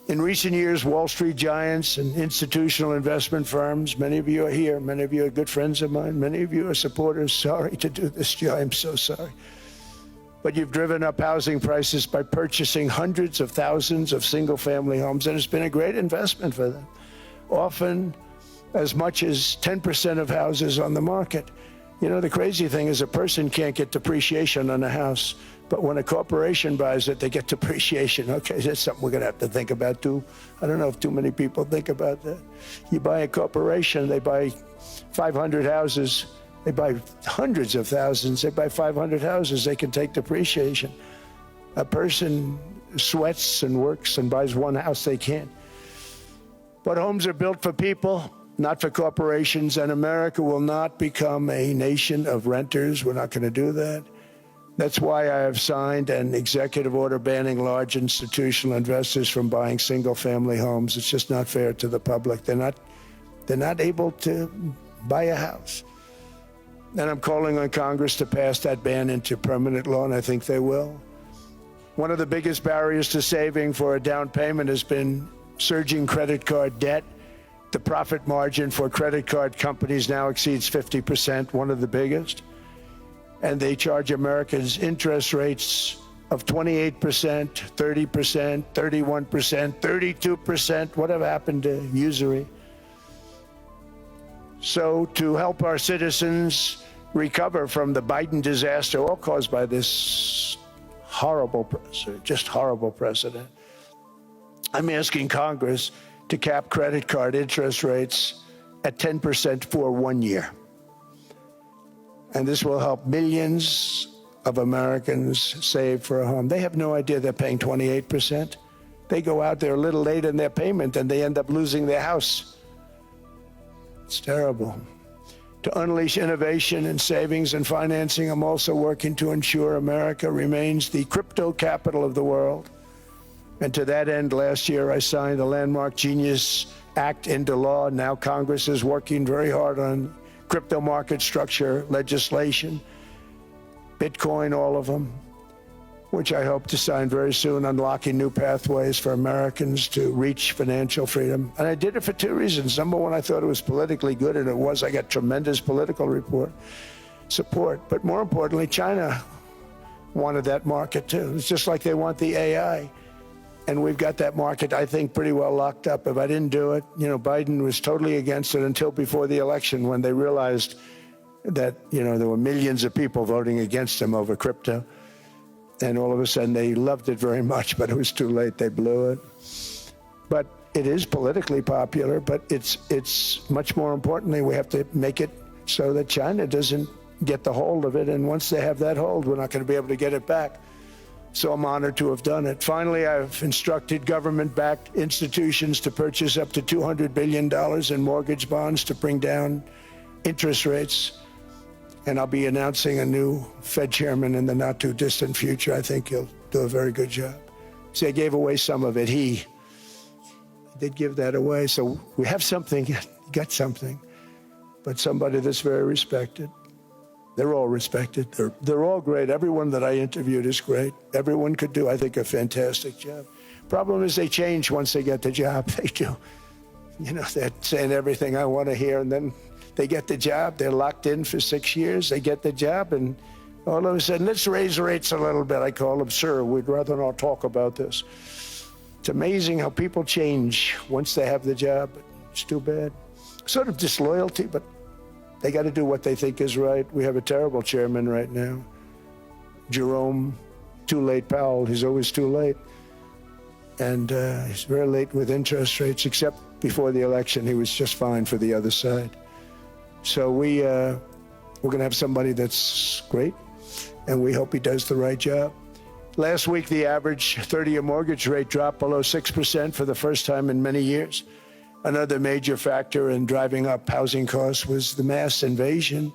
[SPEAKER 1] In recent years, Wall Street giants and institutional investment firms, many of you are here, many of you are good friends of mine, many of you are supporters. Sorry to do this to you, I'm so sorry. But you've driven up housing prices by purchasing hundreds of thousands of single-family homes, and it's been a great investment for them. Often as much as 10% of houses on the market. You know, the crazy thing is a person can't get depreciation on a house, but when a corporation buys it, they get depreciation. Okay, that's something we're going to have to think about too. I don't know if too many people think about that. You buy a corporation, they buy 500 houses, they buy hundreds of thousands, they buy 500 houses, they can take depreciation. A person sweats and works and buys one house they can. But homes are built for people, not for corporations, and America will not become a nation of renters. We're not going to do that. That's why I have signed an executive order banning large institutional investors from buying single-family homes. It's just not fair to the public. They're not able to buy a house. And I'm calling on Congress to pass that ban into permanent law, and I think they will. One of the biggest barriers to saving for a down payment has been surging credit card debt. The profit margin for credit card companies now exceeds 50%, one of the biggest. And they charge Americans interest rates of 28%, 30%, 31%, 32%. Whatever happened to usury? So to help our citizens recover from the Biden disaster, all caused by this horrible precedent, I'm asking Congress to cap credit card interest rates at 10% for 1 year. And this will help millions of Americans save for a home. They have no idea they're paying 28%. They go out there a little late in their payment and they end up losing their house. It's terrible. To unleash innovation and savings and financing, I'm also working to ensure America remains the crypto capital of the world. And to that end, last year I signed the landmark Genius Act into law. Now Congress is working very hard on crypto market structure legislation, Bitcoin, all of them, which I hope to sign very soon, unlocking new pathways for Americans to reach financial freedom. And I did it for two reasons. Number one, I thought it was politically good, and it was. I got tremendous political support. But more importantly, China wanted that market too. It's just like they want the AI. And we've got that market, I think, pretty well locked up. If I didn't do it, Biden was totally against it until before the election, when they realized that, there were millions of people voting against him over crypto. And all of a sudden, they loved it very much, but it was too late. They blew it. But it is politically popular, but it's much more importantly, we have to make it so that China doesn't get the hold of it. And once they have that hold, we're not going to be able to get it back. So I'm honored to have done it. Finally, I've instructed government-backed institutions to purchase up to $200 billion in mortgage bonds to bring down interest rates. And I'll be announcing a new Fed chairman in the not-too-distant future. I think he'll do a very good job. See, I gave away some of it. He did give that away. So we have something, got something, but somebody that's very respected. They're all respected. They're all great. Everyone that I interviewed is great. Everyone could do, I think, a fantastic job. Problem is they change once they get the job. They do. They're saying everything I want to hear, and then they get the job. They're locked in for 6 years. They get the job, and all of a sudden, let's raise rates a little bit. I call them, sir, we'd rather not talk about this. It's amazing how people change once they have the job. It's too bad. Sort of disloyalty, but they got to do what they think is right. We have a terrible chairman right now, Jerome Too Late Powell. He's always too late. And he's very late with interest rates, except before the election, he was just fine for the other side. So we're going to have somebody that's great, and we hope he does the right job. Last week, the average 30-year mortgage rate dropped below 6% for the first time in many years. Another major factor in driving up housing costs was the mass invasion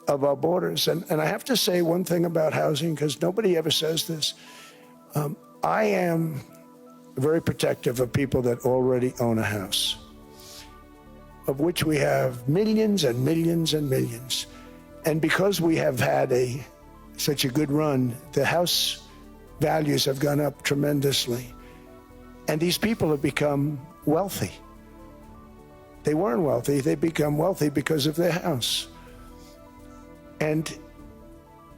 [SPEAKER 1] of our borders. And I have to say one thing about housing, because nobody ever says this. I am very protective of people that already own a house, of which we have millions and millions and millions. And because we have had such a good run, the house values have gone up tremendously. And these people have become wealthy. They weren't wealthy. They become wealthy because of their house. And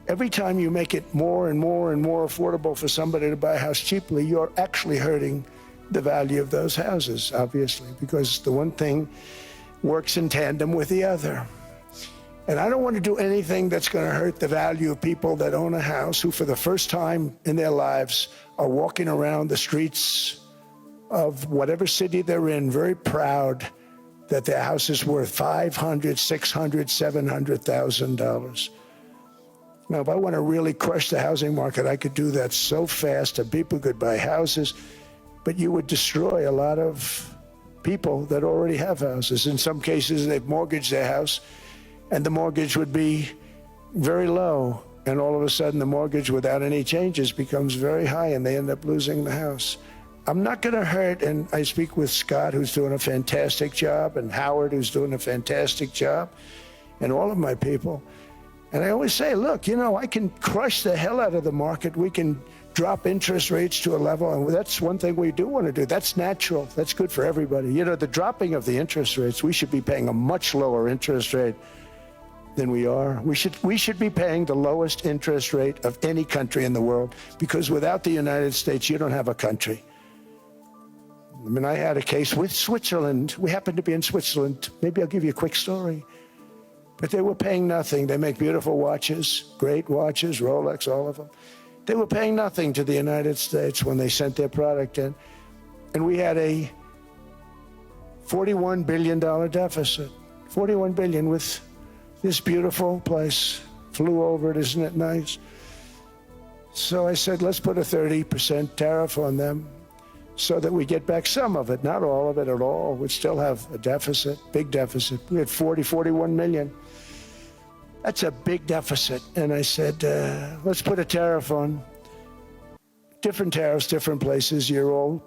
[SPEAKER 1] every time you make it more and more and more affordable for somebody to buy a house cheaply, you're actually hurting the value of those houses, obviously, because the one thing works in tandem with the other. And I don't want to do anything that's going to hurt the value of people that own a house, who for the first time in their lives are walking around the streets of whatever city they're in, very proud that their house is worth $500,000, $600,000, $700,000. Now, if I want to really crush the housing market, I could do that so fast and people could buy houses, but you would destroy a lot of people that already have houses. In some cases, they've mortgaged their house and the mortgage would be very low. And all of a sudden, the mortgage without any changes becomes very high and they end up losing the house. I'm not going to hurt, and I speak with Scott, who's doing a fantastic job, and Howard, who's doing a fantastic job, and all of my people. And I always say, look, you know, I can crush the hell out of the market. We can drop interest rates to a level, and that's one thing we do want to do. That's natural. That's good for everybody. You know, the dropping of the interest rates, we should be paying a much lower interest rate than we are. We should be paying the lowest interest rate of any country in the world, because without the United States, you don't have a country. I mean, I had a case with Switzerland. We happened to be in Switzerland. Maybe I'll give you a quick story. But they were paying nothing. They make beautiful watches, great watches, Rolex, all of them. They were paying nothing to the United States when they sent their product in. And we had a $41 billion deficit. 41 billion with this beautiful place. Flew over it, isn't it nice? So I said, let's put a 30% tariff on them so that we get back some of it, not all of it at all. We'd still have a deficit, big deficit. We had 41 million. That's a big deficit. And I said, let's put a tariff on. Different tariffs, different places. You're all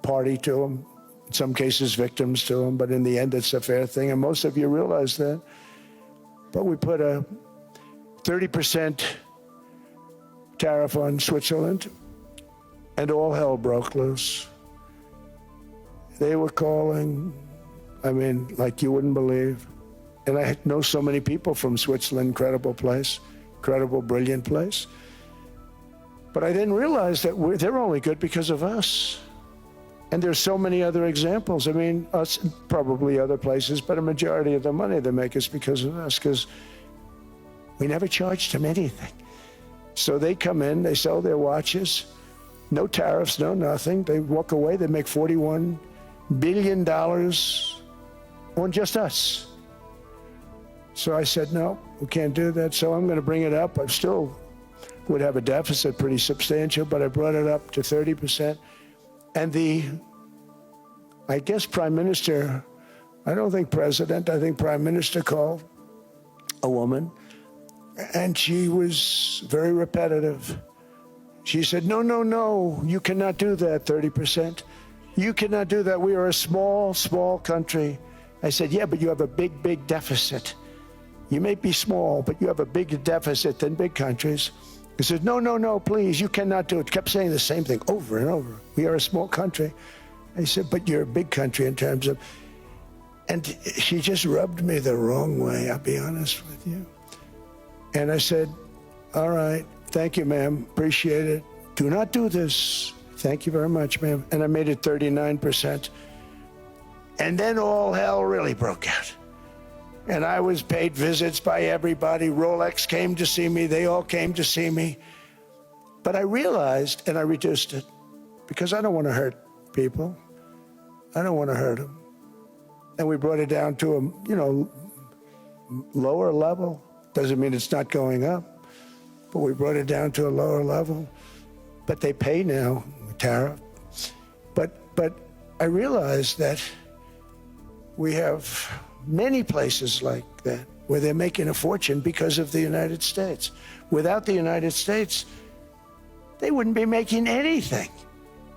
[SPEAKER 1] party to them. In some cases, victims to them. But in the end, it's a fair thing. And most of you realize that. But we put a 30% tariff on Switzerland, and all hell broke loose. They were calling, I mean, like you wouldn't believe. And I know so many people from Switzerland, incredible place, incredible, brilliant place. But I didn't realize that they're only good because of us. And there's so many other examples. I mean, us, probably other places, but a majority of the money they make is because of us, because we never charged them anything. So they come in, they sell their watches, no tariffs, no nothing. They walk away, they make $41 billion on just us. So I said, no, we can't do that. So I'm going to bring it up. I still would have a deficit pretty substantial, but I brought it up to 30%. And I guess Prime Minister, I don't think President, I think Prime Minister called a woman, and she was very repetitive. She said, no, no, no, you cannot do that, 30%. You cannot do that. We are a small, small country. I said, yeah, but you have a big, big deficit. You may be small, but you have a bigger deficit than big countries. He said, no, no, no, please, you cannot do it. Kept saying the same thing over and over. We are a small country. I said, but you're a big country in terms of, and she just rubbed me the wrong way, I'll be honest with you. And I said, all right, thank you, ma'am, appreciate it. Do not do this. Thank you very much, ma'am. And I made it 39%. And then all hell really broke out. And I was paid visits by everybody. Rolex came to see me. They all came to see me. But I realized, and I reduced it, because I don't want to hurt people. I don't want to hurt them. And we brought it down to a, lower level. Doesn't mean it's not going up, but we brought it down to a lower level. But they pay now, tariff. But I realized that we have many places like that where they're making a fortune because of the United States. Without the United States, they wouldn't be making anything.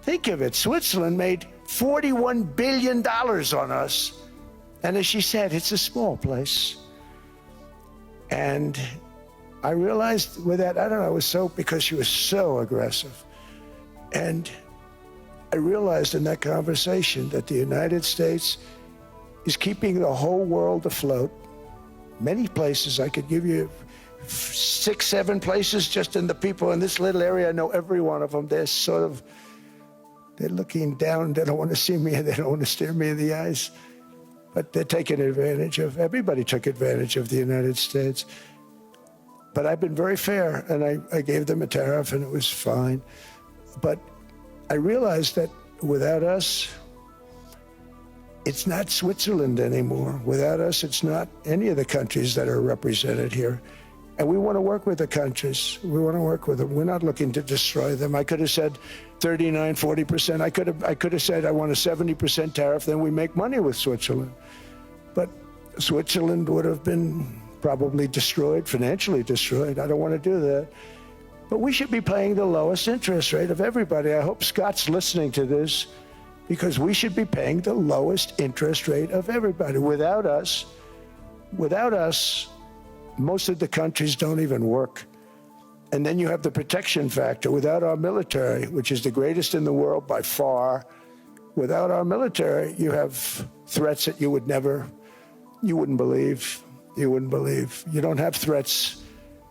[SPEAKER 1] Think of it, Switzerland made $41 billion on us. And as she said, it's a small place. And I realized with that, I don't know, it was so, because she was so aggressive. And I realized in that conversation that the United States is keeping the whole world afloat. Many places, I could give you 6, 7 places just in the people in this little area. I know every one of them. They're looking down. They don't want to see me. They don't want to stare me in the eyes. But they're taking advantage of, everybody took advantage of the United States. But I've been very fair, and I gave them a tariff, and it was fine. But I realized that without us, it's not Switzerland anymore. Without us, it's not any of the countries that are represented here. And we want to work with the countries. We want to work with them. We're not looking to destroy them. I could have said 39, 40%. I could have said I want a 70% tariff, then we make money with Switzerland. But Switzerland would have been probably destroyed, financially destroyed. I don't want to do that. But we should be paying the lowest interest rate of everybody. I hope Scott's listening to this, because we should be paying the lowest interest rate of everybody. Without us, most of the countries don't even work. And then you have the protection factor. Without our military, which is the greatest in the world by far, without our military, you have threats that you wouldn't believe. You wouldn't believe. You don't have threats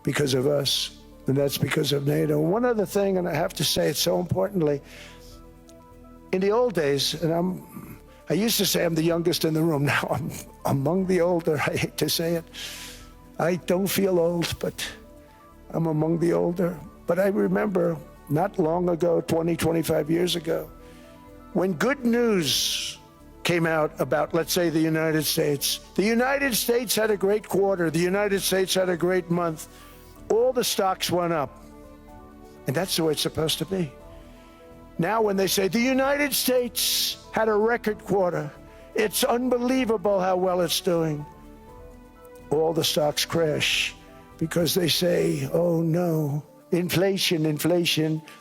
[SPEAKER 1] because of us, and that's because of NATO. One other thing, and I have to say it so importantly, in the old days, and I used to say I'm the youngest in the room. Now I'm among the older. I hate to say it. I don't feel old, but I'm among the older. But I remember not long ago, 20, 25 years ago, when good news came out about, let's say, the United States. The United States had a great quarter. The United States had a great month. All the stocks went up. And that's the way it's supposed to be. Now when they say the United States had a record quarter, it's unbelievable how well it's doing, all the stocks crash because they say, oh no, inflation,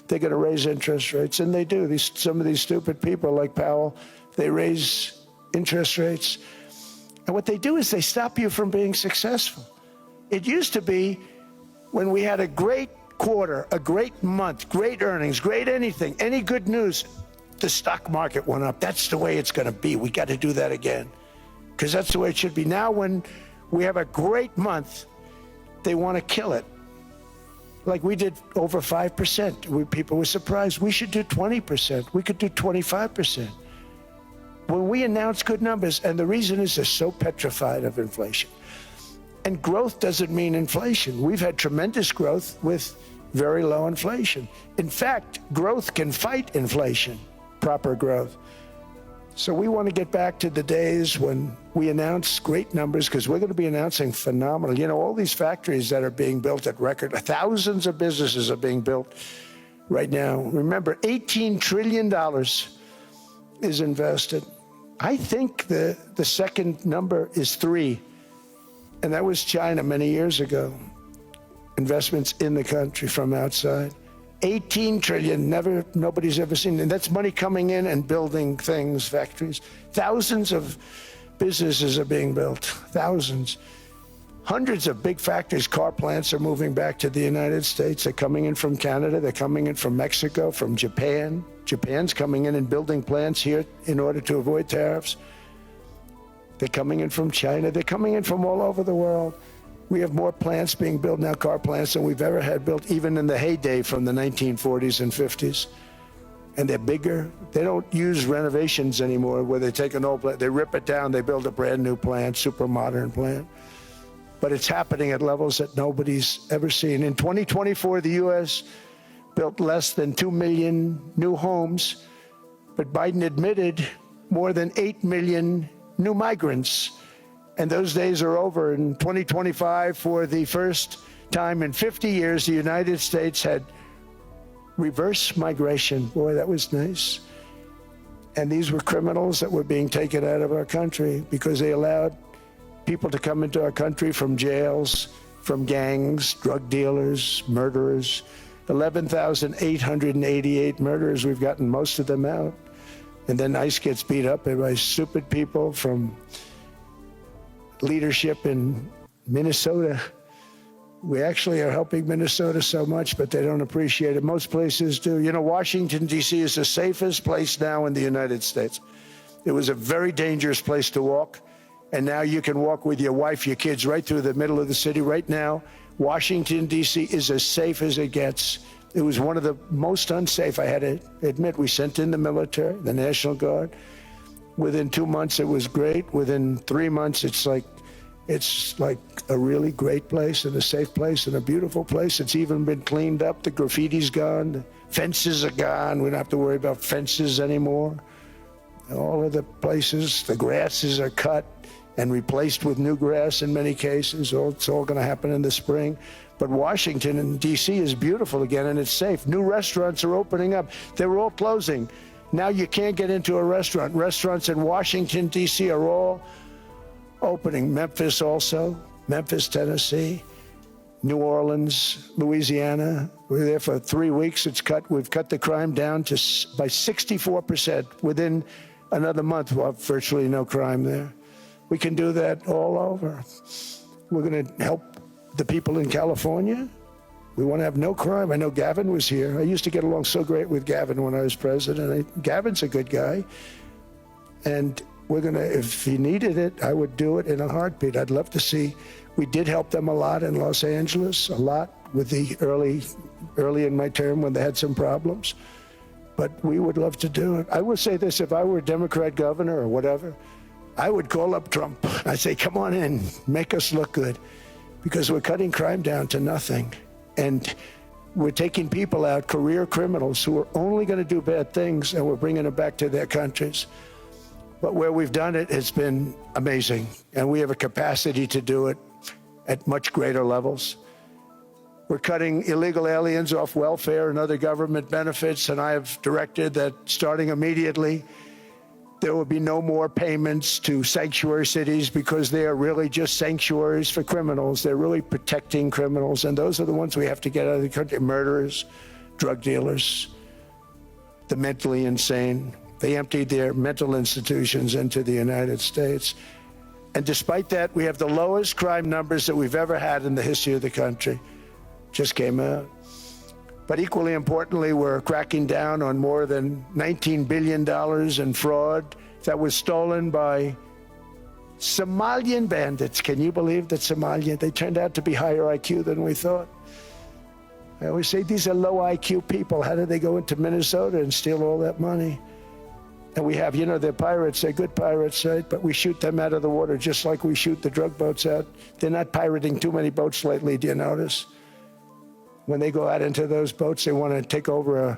[SPEAKER 1] they're going to raise interest rates. And they do. Some of these stupid people like Powell, they raise interest rates. And what they do is they stop you from being successful. It used to be when we had a great quarter, a great month, great earnings, great anything, any good news, the stock market went up. That's the way it's going to be. We got to do that again, because that's the way it should be. Now when we have a great month, they want to kill it. Like we did over 5%. People were surprised. We should do 20%. We could do 25%. When we announce good numbers, and the reason is they're so petrified of inflation. And growth doesn't mean inflation. We've had tremendous growth with very low inflation. In fact, growth can fight inflation, proper growth. So we want to get back to the days when we announce great numbers, because we're going to be announcing phenomenal. You know, all these factories that are being built at record, thousands of businesses are being built right now. Remember, $18 trillion is invested. I think the second number is 3. And that was China many years ago. Investments in the country from outside. 18 trillion, nobody's ever seen. And that's money coming in and building things, factories. Thousands of businesses are being built, thousands. Hundreds of big factories, car plants are moving back to the United States. They're coming in from Canada, they're coming in from Mexico, from Japan. Japan's coming in and building plants here in order to avoid tariffs. They're coming in from China. They're coming in from all over the world. We have more plants being built now, car plants, than we've ever had built, even in the heyday from the 1940s and 50s. And they're bigger. They don't use renovations anymore where they take an old plant, they rip it down, they build a brand new plant, super modern plant. But it's happening at levels that nobody's ever seen. In 2024, the U.S. built less than 2 million new homes, but Biden admitted more than 8 million new migrants. And those days are over. In 2025, for the first time in 50 years, the United States had reverse migration. Boy, that was nice. And these were criminals that were being taken out of our country because they allowed people to come into our country from jails, from gangs, drug dealers, murderers. 11,888 murderers, we've gotten most of them out. And then ICE gets beat up by stupid people from leadership in Minnesota. We actually are helping Minnesota so much, but they don't appreciate it. Most places do. You know, Washington, D.C. is the safest place now in the United States. It was a very dangerous place to walk, and now you can walk with your wife, your kids, right through the middle of the city. Right now, Washington, D.C. is as safe as it gets. It was one of the most unsafe, I had to admit. We sent in the military, the National Guard. Within 2 months, it was great. Within 3 months, it's like a really great place and a safe place and a beautiful place. It's even been cleaned up. The graffiti's gone. The fences are gone. We don't have to worry about fences anymore. All of the places, the grasses are cut. and replaced with new grass in many cases. It's all going to happen in the spring. But Washington and D.C. is beautiful again, and it's safe. New restaurants are opening up. They were all closing. Now you can't get into a restaurant. Restaurants in Washington, D.C. are all opening. Memphis also, Memphis, Tennessee, New Orleans, Louisiana. We're there for 3 weeks. We've cut the crime down by 64%. Within another month, we'll have virtually no crime there. We can do that all over. We're going to help the people in California. We want to have no crime. I know Gavin was here. I used to get along so great with Gavin when I was president. Gavin's a good guy. And we're going to, if he needed it, I would do it in a heartbeat. I'd love to see. We did help them a lot in Los Angeles, a lot with the early in my term when they had some problems. But we would love to do it. I will say this, if I were a Democrat governor or whatever, I would call up Trump. I'd say, come on in, make us look good. Because we're cutting crime down to nothing. And we're taking people out, career criminals who are only going to do bad things, and we're bringing them back to their countries. But where we've done it, it's been amazing. And we have a capacity to do it at much greater levels. We're cutting illegal aliens off welfare and other government benefits, and I have directed that starting immediately, there will be no more payments to sanctuary cities because they are really just sanctuaries for criminals. They're really protecting criminals, and those are the ones we have to get out of the country. Murderers, drug dealers, the mentally insane. They emptied their mental institutions into the United States. And despite that, we have the lowest crime numbers that we've ever had in the history of the country. Just came out. But equally importantly, we're cracking down on more than $19 billion in fraud that was stolen by Somalian bandits. Can you believe that Somalia? They turned out to be higher IQ than we thought. I always say these are low IQ people. How did they go into Minnesota and steal all that money? And we have, they're pirates, they're good pirates, right? But we shoot them out of the water just like we shoot the drug boats out. They're not pirating too many boats lately, do you notice? When they go out into those boats, they want to take over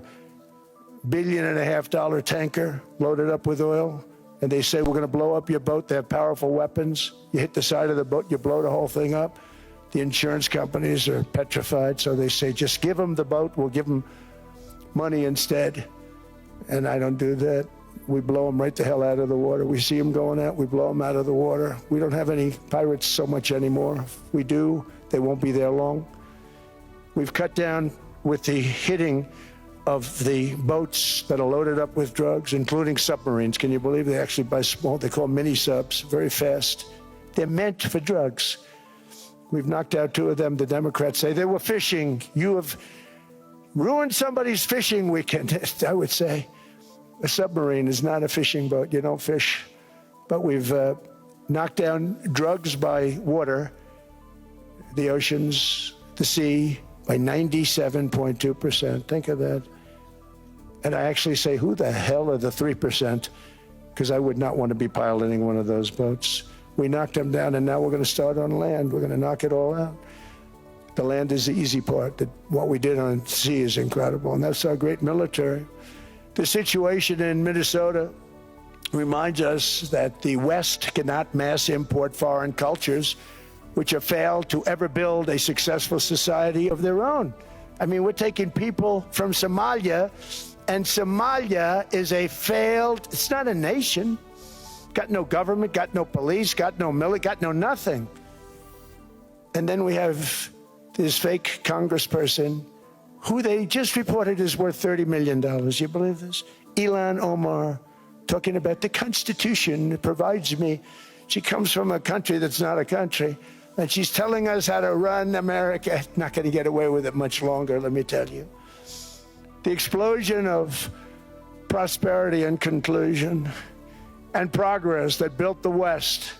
[SPEAKER 1] $1.5 billion tanker loaded up with oil. And they say, we're going to blow up your boat. They have powerful weapons. You hit the side of the boat, you blow the whole thing up. The insurance companies are petrified. So they say, just give them the boat. We'll give them money instead. And I don't do that. We blow them right the hell out of the water. We see them going out, we blow them out of the water. We don't have any pirates so much anymore. If we do, they won't be there long. We've cut down with the hitting of the boats that are loaded up with drugs, including submarines. Can you believe they actually buy small, they call mini subs, very fast. They're meant for drugs. We've knocked out 2 of them. The Democrats say they were fishing. You have ruined somebody's fishing weekend, I would say. A submarine is not a fishing boat. You don't fish. But we've knocked down drugs by water, the oceans, the sea, by 97.2%. Think of that. And I actually say, who the hell are the 3%? Because I would not want to be piloting one of those boats. We knocked them down, and now we're going to start on land. We're going to knock it all out. The land is the easy part. What we did on sea is incredible, and that's our great military. The situation in Minnesota reminds us that the West cannot mass import foreign cultures which have failed to ever build a successful society of their own. I mean, we're taking people from Somalia, and Somalia is a failed, it's not a nation. Got no government, got no police, got no military, got no nothing. And then we have this fake congressperson who they just reported is worth $30 million. You believe this? Ilhan Omar, talking about the Constitution provides me. She comes from a country that's not a country, and she's telling us how to run America. Not going to get away with it much longer, let me tell you. The explosion of prosperity and conclusion and progress that built the West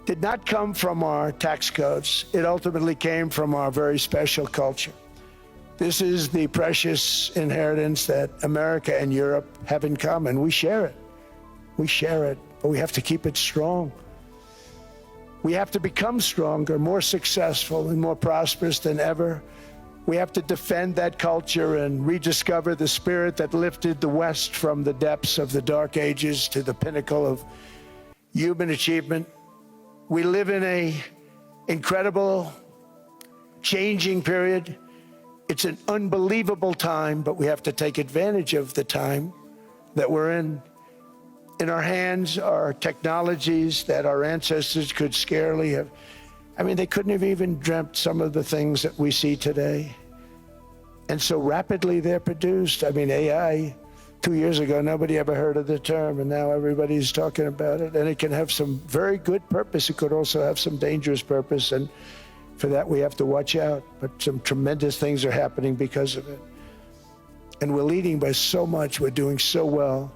[SPEAKER 1] did not come from our tax codes. It ultimately came from our very special culture. This is the precious inheritance that America and Europe have in common. We share it. We share it, but we have to keep it strong. We have to become stronger, more successful, and more prosperous than ever. We have to defend that culture and rediscover the spirit that lifted the West from the depths of the Dark Ages to the pinnacle of human achievement. We live in an incredible, changing period. It's an unbelievable time, but we have to take advantage of the time that we're in. In our hands are technologies that our ancestors could scarcely have. I mean, they couldn't have even dreamt some of the things that we see today. And so rapidly they're produced. I mean, AI, 2 years ago, nobody ever heard of the term, and now everybody's talking about it. And it can have some very good purpose. It could also have some dangerous purpose. And for that, we have to watch out. But some tremendous things are happening because of it. And we're leading by so much. We're doing so well.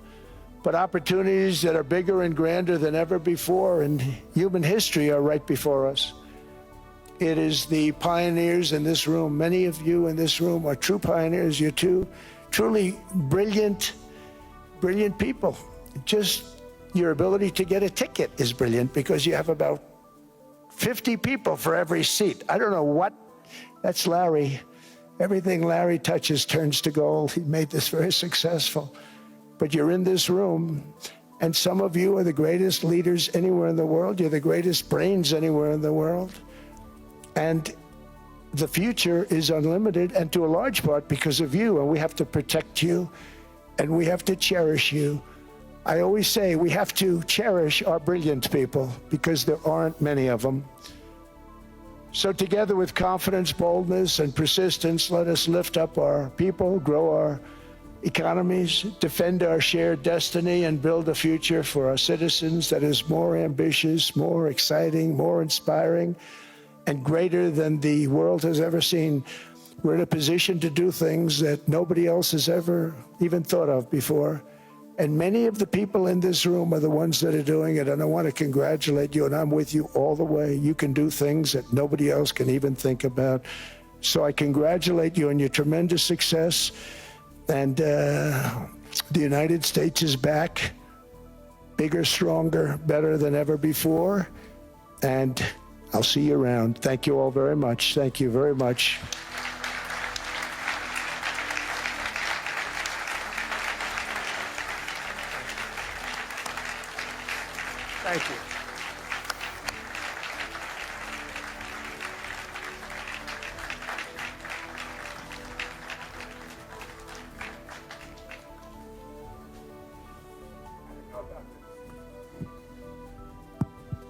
[SPEAKER 1] But opportunities that are bigger and grander than ever before in human history are right before us. It is the pioneers in this room. Many of you in this room are true pioneers. You're truly brilliant people. Just your ability to get a ticket is brilliant because you have about 50 people for every seat. I don't know what, that's Larry. Everything Larry touches turns to gold. He made this very successful. But you're in this room, and some of you are the greatest leaders anywhere in the world. You're the greatest brains anywhere in the world. And the future is unlimited, and to a large part because of you, and we have to protect you, and we have to cherish you. I always say we have to cherish our brilliant people because there aren't many of them. So together with confidence, boldness, and persistence, let us lift up our people, grow our economies, defend our shared destiny, and build a future for our citizens that is more ambitious, more exciting, more inspiring, and greater than the world has ever seen. We're in a position to do things that nobody else has ever even thought of before. And many of the people in this room are the ones that are doing it, and I want to congratulate you, and I'm with you all the way. You can do things that nobody else can even think about. So I congratulate you on your tremendous success. And the United States is back, bigger, stronger, better than ever before. And I'll see you around. Thank you all very much. Thank you very much. Thank you.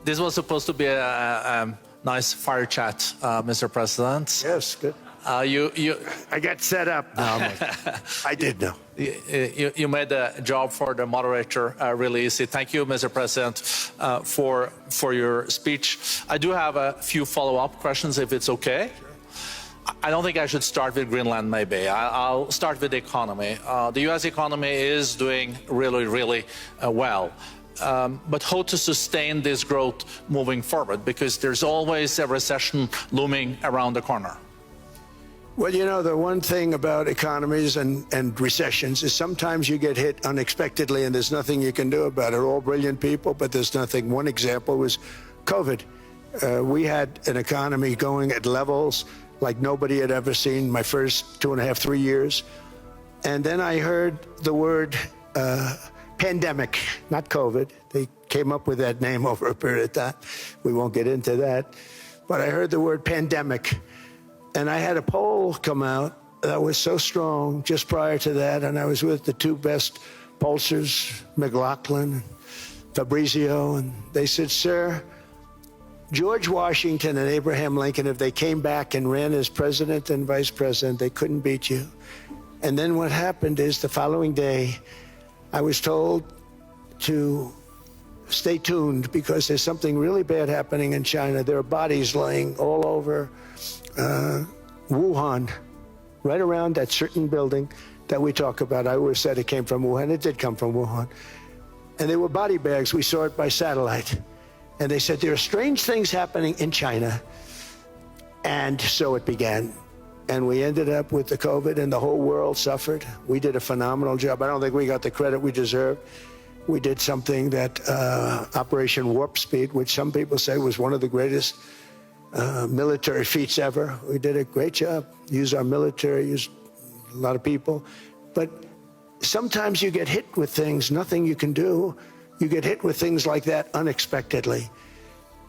[SPEAKER 2] This was supposed to be a nice fire chat, Mr. President.
[SPEAKER 1] Yes, good. I got set up. No, I did know.
[SPEAKER 2] You made the job for the moderator really easy. Thank you, Mr. President, for your speech. I do have a few follow-up questions, if it's okay. Sure. I don't think I should start with Greenland, maybe. I'll start with the economy. The U.S. economy is doing really well. But how to sustain this growth moving forward? Because there's always a recession looming around the corner.
[SPEAKER 1] Well, you know, the one thing about economies and recessions is sometimes you get hit unexpectedly and there's nothing you can do about it. All brilliant people, but there's nothing. One example was COVID. We had an economy going at levels like nobody had ever seen my first 2.5, 3 years. And then I heard the word pandemic, not COVID. They came up with that name over a period of time. We won't get into that. But I heard the word pandemic. And I had a poll come out that was so strong just prior to that. And I was with the two best pollsters, McLaughlin and Fabrizio. And they said, sir, George Washington and Abraham Lincoln, if they came back and ran as president and vice president, they couldn't beat you. And then what happened is the following day, I was told to stay tuned because there's something really bad happening in China. There are bodies laying all over Wuhan, right around that certain building that we talk about. I always said it came from Wuhan. It did come from Wuhan. And they were body bags. We saw it by satellite. And they said, there are strange things happening in China. And so it began. And we ended up with the COVID, and the whole world suffered. We did a phenomenal job. I don't think we got the credit we deserved. We did something that Operation Warp Speed, which some people say was one of the greatest military feats ever. We did a great job. Used our military, used a lot of people. But sometimes you get hit with things, nothing you can do. You get hit with things like that unexpectedly.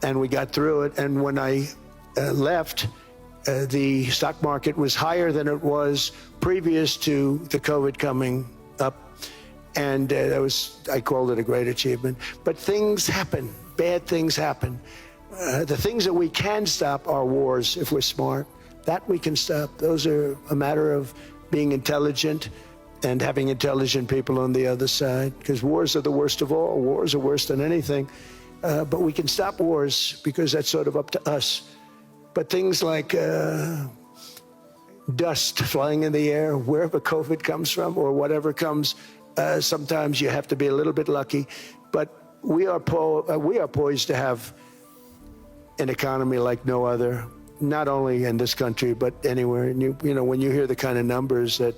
[SPEAKER 1] and we got through it. And when I left, the stock market was higher than it was previous to the COVID coming up. And I called it a great achievement. But things happen, bad things happen. The things that we can stop are wars if we're smart. That we can stop. Those are a matter of being intelligent and having intelligent people on the other side, because wars are the worst of all. Wars are worse than anything. But we can stop wars because that's sort of up to us. But things like dust flying in the air, wherever COVID comes from or whatever comes, sometimes you have to be a little bit lucky. But we are poised to have an economy like no other, not only in this country, but anywhere. And you know, when you hear the kind of numbers that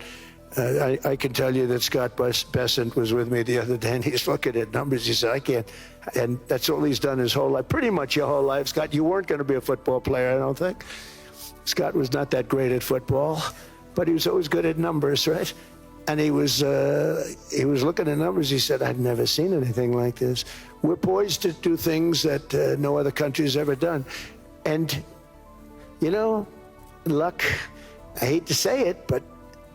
[SPEAKER 1] I can tell you that Scott Bessent was with me the other day, and he's looking at numbers. He said, I can't. And that's all he's done his whole life, pretty much your whole life. Scott, you weren't going to be a football player, I don't think. Scott was not that great at football, but he was always good at numbers, right? And he was looking at numbers. He said, I'd never seen anything like this. We're poised to do things that no other country has ever done. And, you know, luck, I hate to say it, but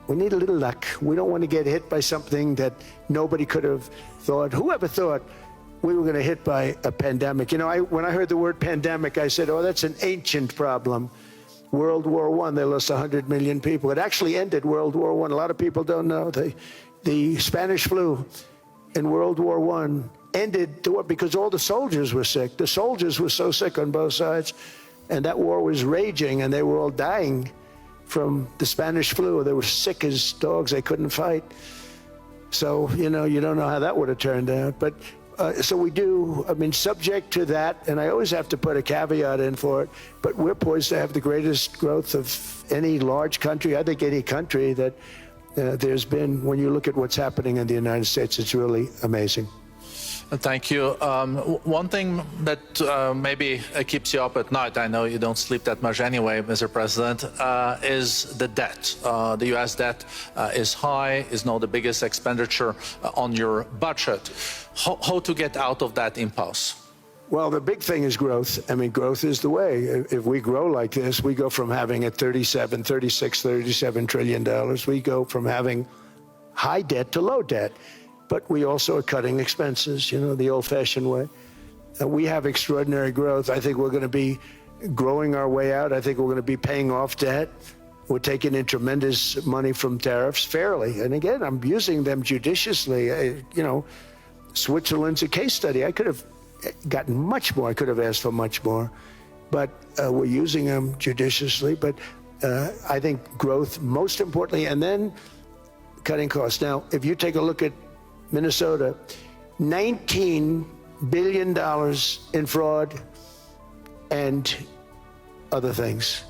[SPEAKER 1] we need a little luck. We don't want to get hit by something that nobody could have thought. Whoever thought we were going to hit by a pandemic? You know, when I heard the word pandemic, I said, oh, that's an ancient problem. World War I, they lost 100 million people. It actually ended World War I. A lot of people don't know. The Spanish flu in World War I ended the war because all the soldiers were sick. The soldiers were so sick on both sides, and that war was raging, and they were all dying from the Spanish flu. They were sick as dogs. They couldn't fight. So, you know, you don't know how that would have turned out. But so we do, I mean, subject to that, and I always have to put a caveat in for it, but we're poised to have the greatest growth of any large country, I think any country that there's been. When you look at what's happening in the United States, it's really amazing.
[SPEAKER 2] Thank you. One thing that maybe keeps you up at night, I know you don't sleep that much anyway, Mr. President, is the debt. The U.S. debt is high, is now the biggest expenditure on your budget. How to get out of that impasse?
[SPEAKER 1] Well, the big thing is growth. I mean, growth is the way. If we grow like this, we go from having at $37 trillion. We go from having high debt to low debt. But we also are cutting expenses, you know, the old-fashioned way. We have extraordinary growth. I think we're going to be growing our way out. I think we're going to be paying off debt. We're taking in tremendous money from tariffs fairly. And again, I'm using them judiciously. You know, Switzerland's a case study. I could have gotten much more. I could have asked for much more. But we're using them judiciously. But I think growth, most importantly, and then cutting costs. Now, if you take a look at Minnesota, $19 billion in fraud and other things.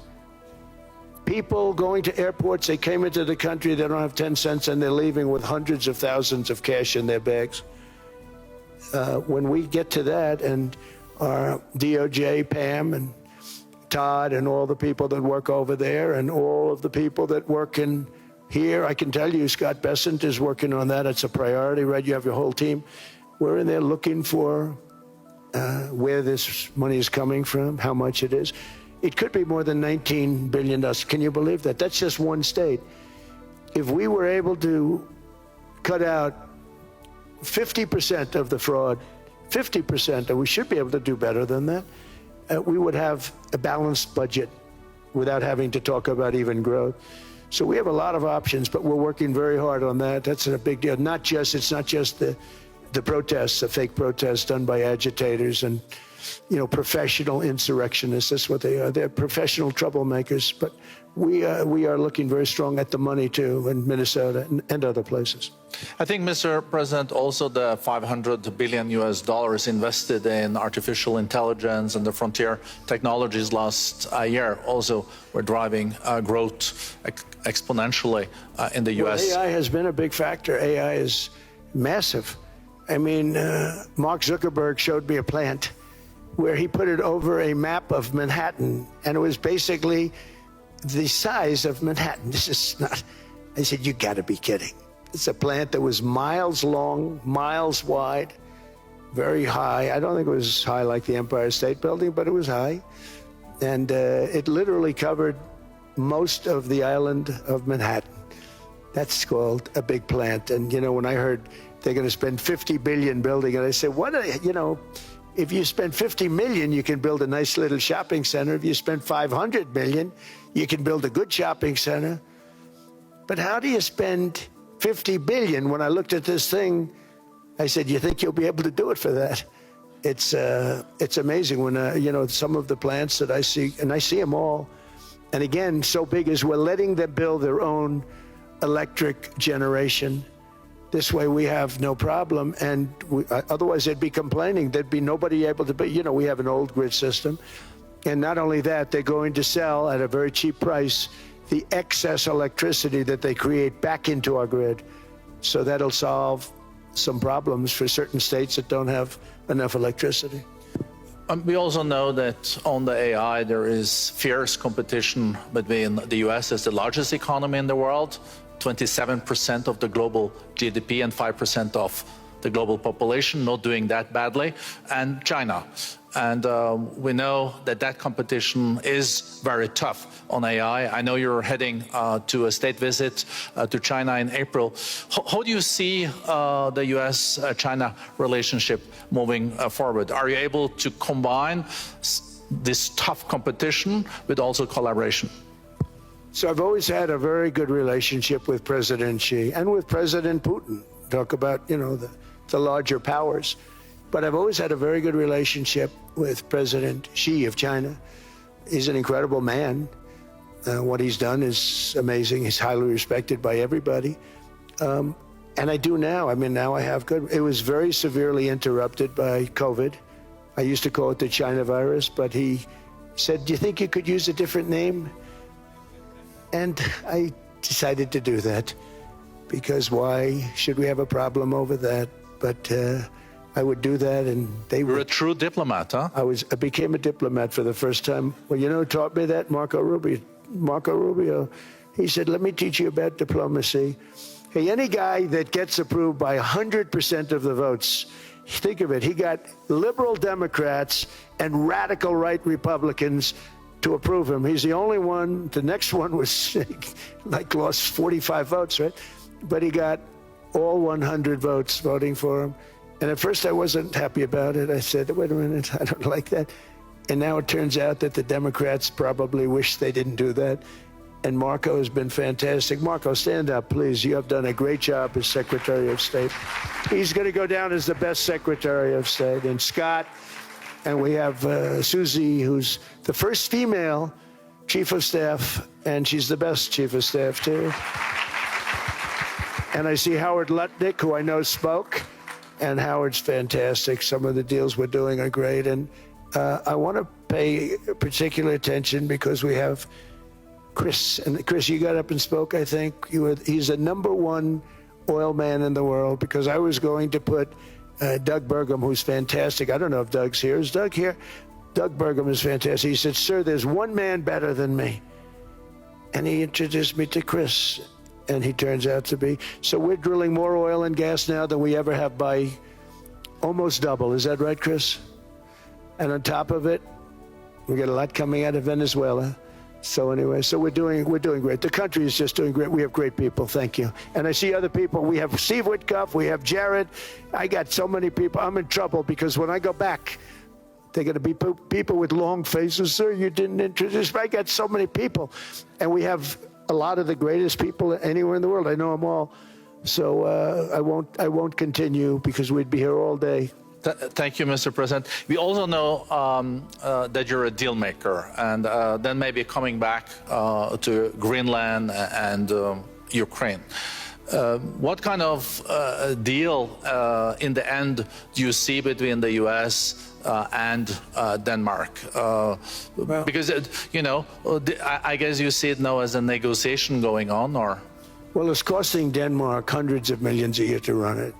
[SPEAKER 1] People going to airports, they came into the country, they don't have 10 cents, and they're leaving with hundreds of thousands of cash in their bags. When we get to that, and our DOJ, Pam, and Todd, and all the people that work over there, and all of the people that work in here, I can tell you, Scott Bessent is working on that. It's a priority, right? You have your whole team. We're in there looking for where this money is coming from, how much it is. It could be more than $19 billion. Can you believe that? That's just one state. If we were able to cut out 50% of the fraud, 50%, and we should be able to do better than that, we would have a balanced budget without having to talk about even growth. So we have a lot of options, but we're working very hard on that. That's a big deal. It's not just the protests, the fake protests done by agitators and, you know, professional insurrectionists. That's what they are. They're professional troublemakers. But we are looking very strong at the money too in Minnesota and other places.
[SPEAKER 2] I think, Mr. President, also the $500 billion invested in artificial intelligence and the frontier technologies last year also were driving growth exponentially in the U.S.
[SPEAKER 1] Well, AI has been a big factor. AI is massive. I mean, Mark Zuckerberg showed me a plant where he put it over a map of Manhattan, and it was basically the size of Manhattan. This is not, I said, you gotta be kidding. It's a plant that was miles long, miles wide, very high. I don't think it was high like the Empire State Building, but it was high. And it literally covered most of the island of Manhattan. That's called a big plant. And, you know, when I heard they're going to spend 50 billion building it, I said, you know, if you spend 50 million, you can build a nice little shopping center. If you spend 500 million, you can build a good shopping center. But how do you spend 50 billion? When I looked at this thing, I said, you think you'll be able to do it for that? It's amazing when, you know, some of the plants that I see, and I see them all. And again, so big as we're letting them build their own electric generation. This way we have no problem. And otherwise they'd be complaining. There'd be nobody able to, you know, we have an old grid system. And not only that, they're going to sell at a very cheap price the excess electricity that they create back into our grid. So that'll solve some problems for certain states that don't have enough electricity.
[SPEAKER 2] We also know that on the AI, there is fierce competition between the US as the largest economy in the world, 27% of the global GDP and 5% of the global population, not doing that badly, and China. And we know that that competition is very tough on AI. I know you're heading to a state visit to China in April. How do you see the US-China relationship moving forward? Are you able to combine this tough competition with also collaboration?
[SPEAKER 1] So I've always had a very good relationship with President Xi and with President Putin. Talk about, you know, the larger powers. But I've always had a very good relationship with President Xi of China. He's an incredible man. What he's done is amazing. He's highly respected by everybody. And I do now. I mean, now I have good. It was very severely interrupted by COVID. I used to call it the China virus, but he said, do you think you could use a different name? And I decided to do that because why should we have a problem over that? But I would do that, and they were.
[SPEAKER 2] You're a true diplomat, huh?
[SPEAKER 1] I became a diplomat for the first time. Well, you know who taught me that? Marco Rubio. Marco Rubio. He said, let me teach you about diplomacy. Hey, any guy that gets approved by 100% of the votes, think of it, he got liberal Democrats and radical right Republicans to approve him. He's the only one. The next one was like lost 45 votes, right? But he got all 100 votes voting for him. And at first I wasn't happy about it. I said, wait a minute, I don't like that. And now it turns out that the Democrats probably wish they didn't do that. And Marco has been fantastic. Marco, stand up, please. You have done a great job as Secretary of State. He's going to go down as the best Secretary of State. And Scott, and we have Susie, who's the first female Chief of Staff, and she's the best Chief of Staff, too. And I see Howard Lutnick, who I know spoke. And Howard's fantastic. Some of the deals we're doing are great. And I want to pay particular attention because we have Chris. And Chris, you got up and spoke, I think. He's the #1 oil man in the world because I was going to put Doug Burgum, who's fantastic. I don't know if Doug's here. Is Doug here? Doug Burgum is fantastic. He said, sir, there's one man better than me. And he introduced me to Chris. And he turns out to be. So we're drilling more oil and gas now than we ever have by almost double. Is that right, Chris? And on top of it, we get a lot coming out of Venezuela. So anyway, so we're doing great. The country is just doing great. We have great people. Thank you. And I see other people. We have Steve Witkoff. We have Jared. I got so many people. I'm in trouble because when I go back, they're going to be people with long faces. Sir, you didn't introduce me. I got so many people. And we have a lot of the greatest people anywhere in the world. I know them all. So I won't continue because we'd be here all day.
[SPEAKER 2] Thank you, Mr. President. We also know that you're a deal maker, and then maybe coming back to Greenland and Ukraine. What kind of deal in the end do you see between the U.S. And Denmark? Because, you know, I guess you see it now as a negotiation going on, or?
[SPEAKER 1] Well, it's costing Denmark hundreds of millions a year to run it.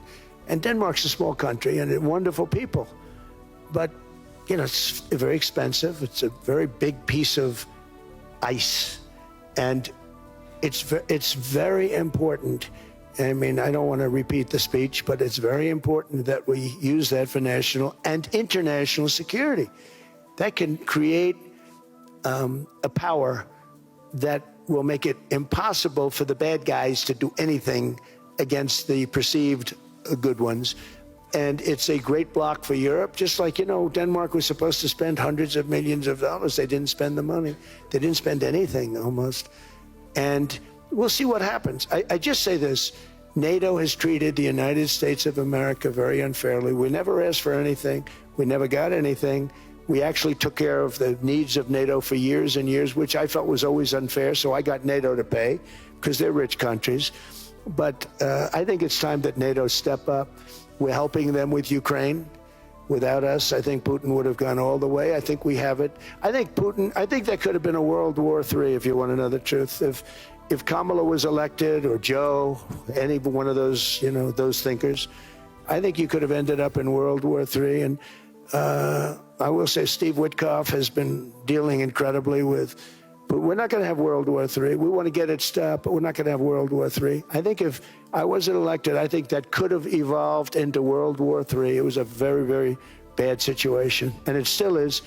[SPEAKER 1] And Denmark's a small country and wonderful people. But, you know, it's very expensive. It's a very big piece of ice. And it's very important. I mean, I don't want to repeat the speech, but it's very important that we use that for national and international security. That can create a power that will make it impossible for the bad guys to do anything against the perceived good ones. And it's a great block for Europe, just like, you know, Denmark was supposed to spend hundreds of millions of dollars. They didn't spend the money. They didn't spend anything almost. And we'll see what happens. I just say this. NATO has treated the United States of America very unfairly. We never asked for anything. We never got anything. We actually took care of the needs of NATO for years and years, which I felt was always unfair. So I got NATO to pay because they're rich countries. But I think it's time that NATO step up. We're helping them with Ukraine. Without us, I think Putin would have gone all the way. I think we have it. I think that could have been a World War III, if you want to know the truth. If Kamala was elected, or Joe, any one of those, you know, those thinkers, I think you could have ended up in World War III. And I will say Steve Witkoff has been dealing incredibly with, but we're not going to have World War III. We want to get it stopped, but we're not going to have World War III. I think if I wasn't elected, I think that could have evolved into World War III. It was a very, very bad situation, and it still is,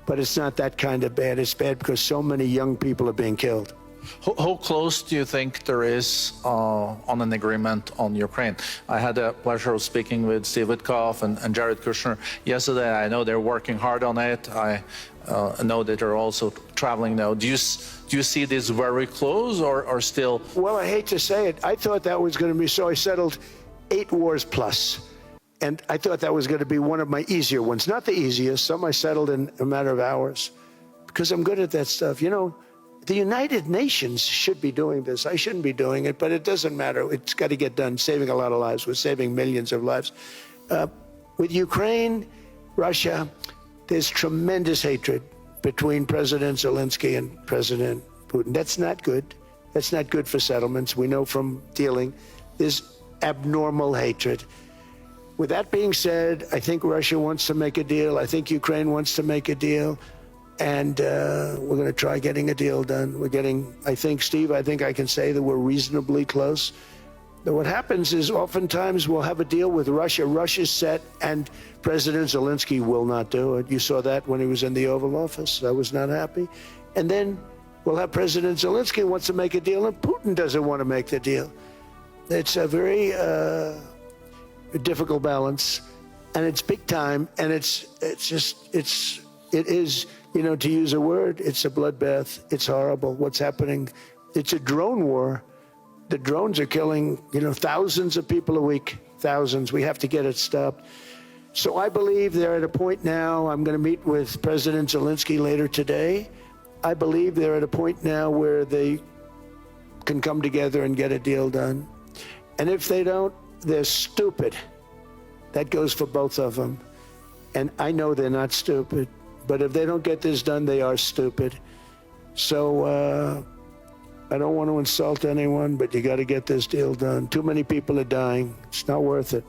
[SPEAKER 1] but it's not that kind of bad. It's bad because so many young people are being killed.
[SPEAKER 2] How close do you think there is on an agreement on Ukraine? I had the pleasure of speaking with Steve Witkoff and Jared Kushner yesterday. I know they're working hard on it. I know that they're also traveling now. Do you see this very close or still?
[SPEAKER 1] Well, I hate to say it. I thought that was going to be, so I settled 8 wars plus. And I thought that was going to be one of my easier ones. Not the easiest. Some I settled in a matter of hours because I'm good at that stuff. You know, the United Nations should be doing this. I shouldn't be doing it, but it doesn't matter. It's got to get done, saving a lot of lives. We're saving millions of lives. With Ukraine, Russia, there's tremendous hatred between President Zelensky and President Putin. That's not good. That's not good for settlements. We know from dealing. There's abnormal hatred. With that being said, I think Russia wants to make a deal. I think Ukraine wants to make a deal. And we're going to try getting a deal done. We're getting, I think, Steve, I think I can say that we're reasonably close. But what happens is oftentimes we'll have a deal with Russia. Russia's set, and President Zelensky will not do it. You saw that when he was in the Oval Office. I was not happy. And then we'll have President Zelensky wants to make a deal, and Putin doesn't want to make the deal. It's a very difficult balance, and it's big time, and it is, you know, to use a word, it's a bloodbath. It's horrible what's happening. It's a drone war. The drones are killing, you know, thousands of people a week, thousands. We have to get it stopped. So I believe they're at a point now, I'm going to meet with President Zelensky later today. I believe they're at a point now where they can come together and get a deal done. And if they don't, they're stupid. That goes for both of them. And I know they're not stupid. But if they don't get this done, they are stupid. So I don't want to insult anyone, but you got to get this deal done. Too many people are dying. It's not worth it.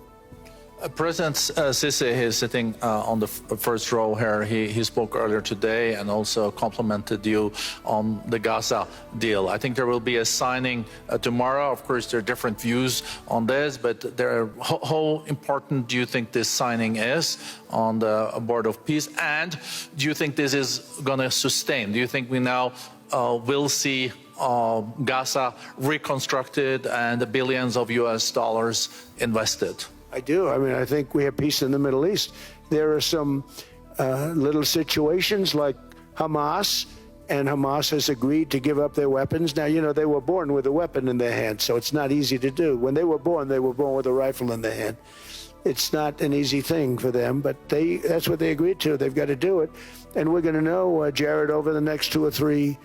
[SPEAKER 2] President Sisi is sitting on the first row here. He spoke earlier today and also complimented you on the Gaza deal. I think there will be a signing tomorrow. Of course, there are different views on this, but how important do you think this signing is on the Board of Peace? And do you think this is going to sustain? Do you think we now will see Gaza reconstructed and the billions of US dollars invested?
[SPEAKER 1] I do. I mean, I think we have peace in the Middle East. There are some little situations like Hamas, and Hamas has agreed to give up their weapons. Now, you know, they were born with a weapon in their hand, so it's not easy to do. When they were born with a rifle in their hand. It's not an easy thing for them, but that's what they agreed to. They've got to do it. And we're going to know, Jared, over the next 2 or 3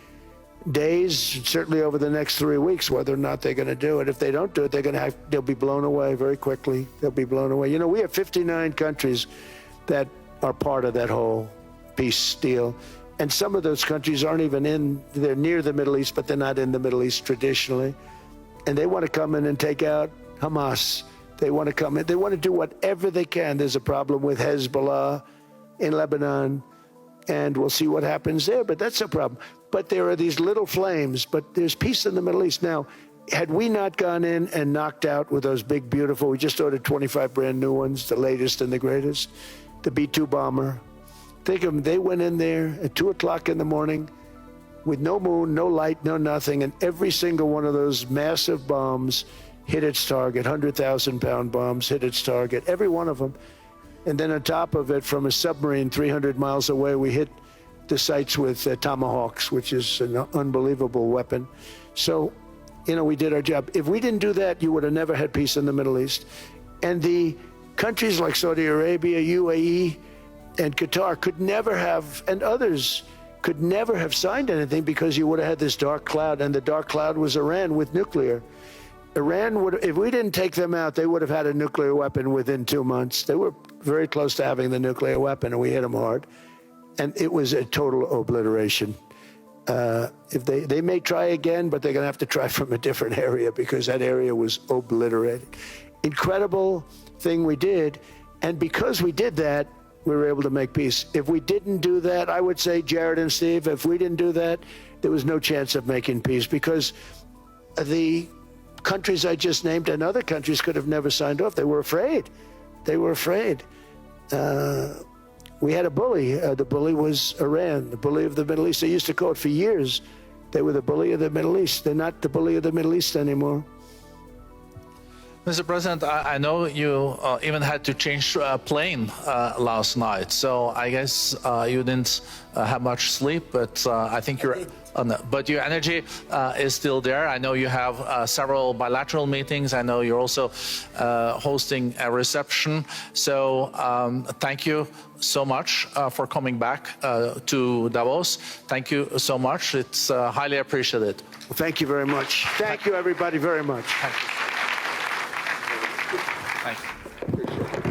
[SPEAKER 1] days, certainly over the next 3 weeks, whether or not they're going to do it. If they don't do it, they'll be blown away very quickly. They'll be blown away. You know, we have 59 countries that are part of that whole peace deal. And some of those countries aren't even they're near the Middle East, but they're not in the Middle East traditionally. And they want to come in and take out Hamas. They want to come in. They want to do whatever they can. There's a problem with Hezbollah in Lebanon, and we'll see what happens there, but that's a problem. But there are these little flames, but there's peace in the Middle East. Now, had we not gone in and knocked out with those big, beautiful, we just ordered 25 brand new ones, the latest and the greatest, the B-2 bomber. Think of them, they went in there at 2 o'clock in the morning with no moon, no light, no nothing, and every single one of those massive bombs hit its target, 100,000-pound bombs hit its target, every one of them. And then on top of it, from a submarine 300 miles away, we hit the sites with Tomahawks, which is an unbelievable weapon. So, you know, we did our job. If we didn't do that, you would have never had peace in the Middle East. And the countries like Saudi Arabia, UAE, and Qatar could never have, and others could never have signed anything because you would have had this dark cloud, and the dark cloud was Iran with nuclear. Iran would, if we didn't take them out, they would have had a nuclear weapon within 2 months. They were very close to having the nuclear weapon, and we hit them hard. And it was a total obliteration. If they may try again, but they're going to have to try from a different area because that area was obliterated. Incredible thing we did, and because we did that, we were able to make peace. If we didn't do that, I would say, Jared and Steve, if we didn't do that, there was no chance of making peace because the countries I just named and other countries could have never signed off. They were afraid. They were afraid. We had a bully. The bully was Iran, the bully of the Middle East. They used to call it for years. They were the bully of the Middle East. They're not the bully of the Middle East anymore.
[SPEAKER 2] Mr. President, I know you even had to change plane last night, so I guess you didn't have much sleep, but I think you're... but your energy is still there. I know you have several bilateral meetings. I know you're also hosting a reception. So thank you so much for coming back to Davos. Thank you so much. It's highly appreciated.
[SPEAKER 1] Well, thank you very much. Thank you, everybody, very much.
[SPEAKER 2] Thank you. Thank you.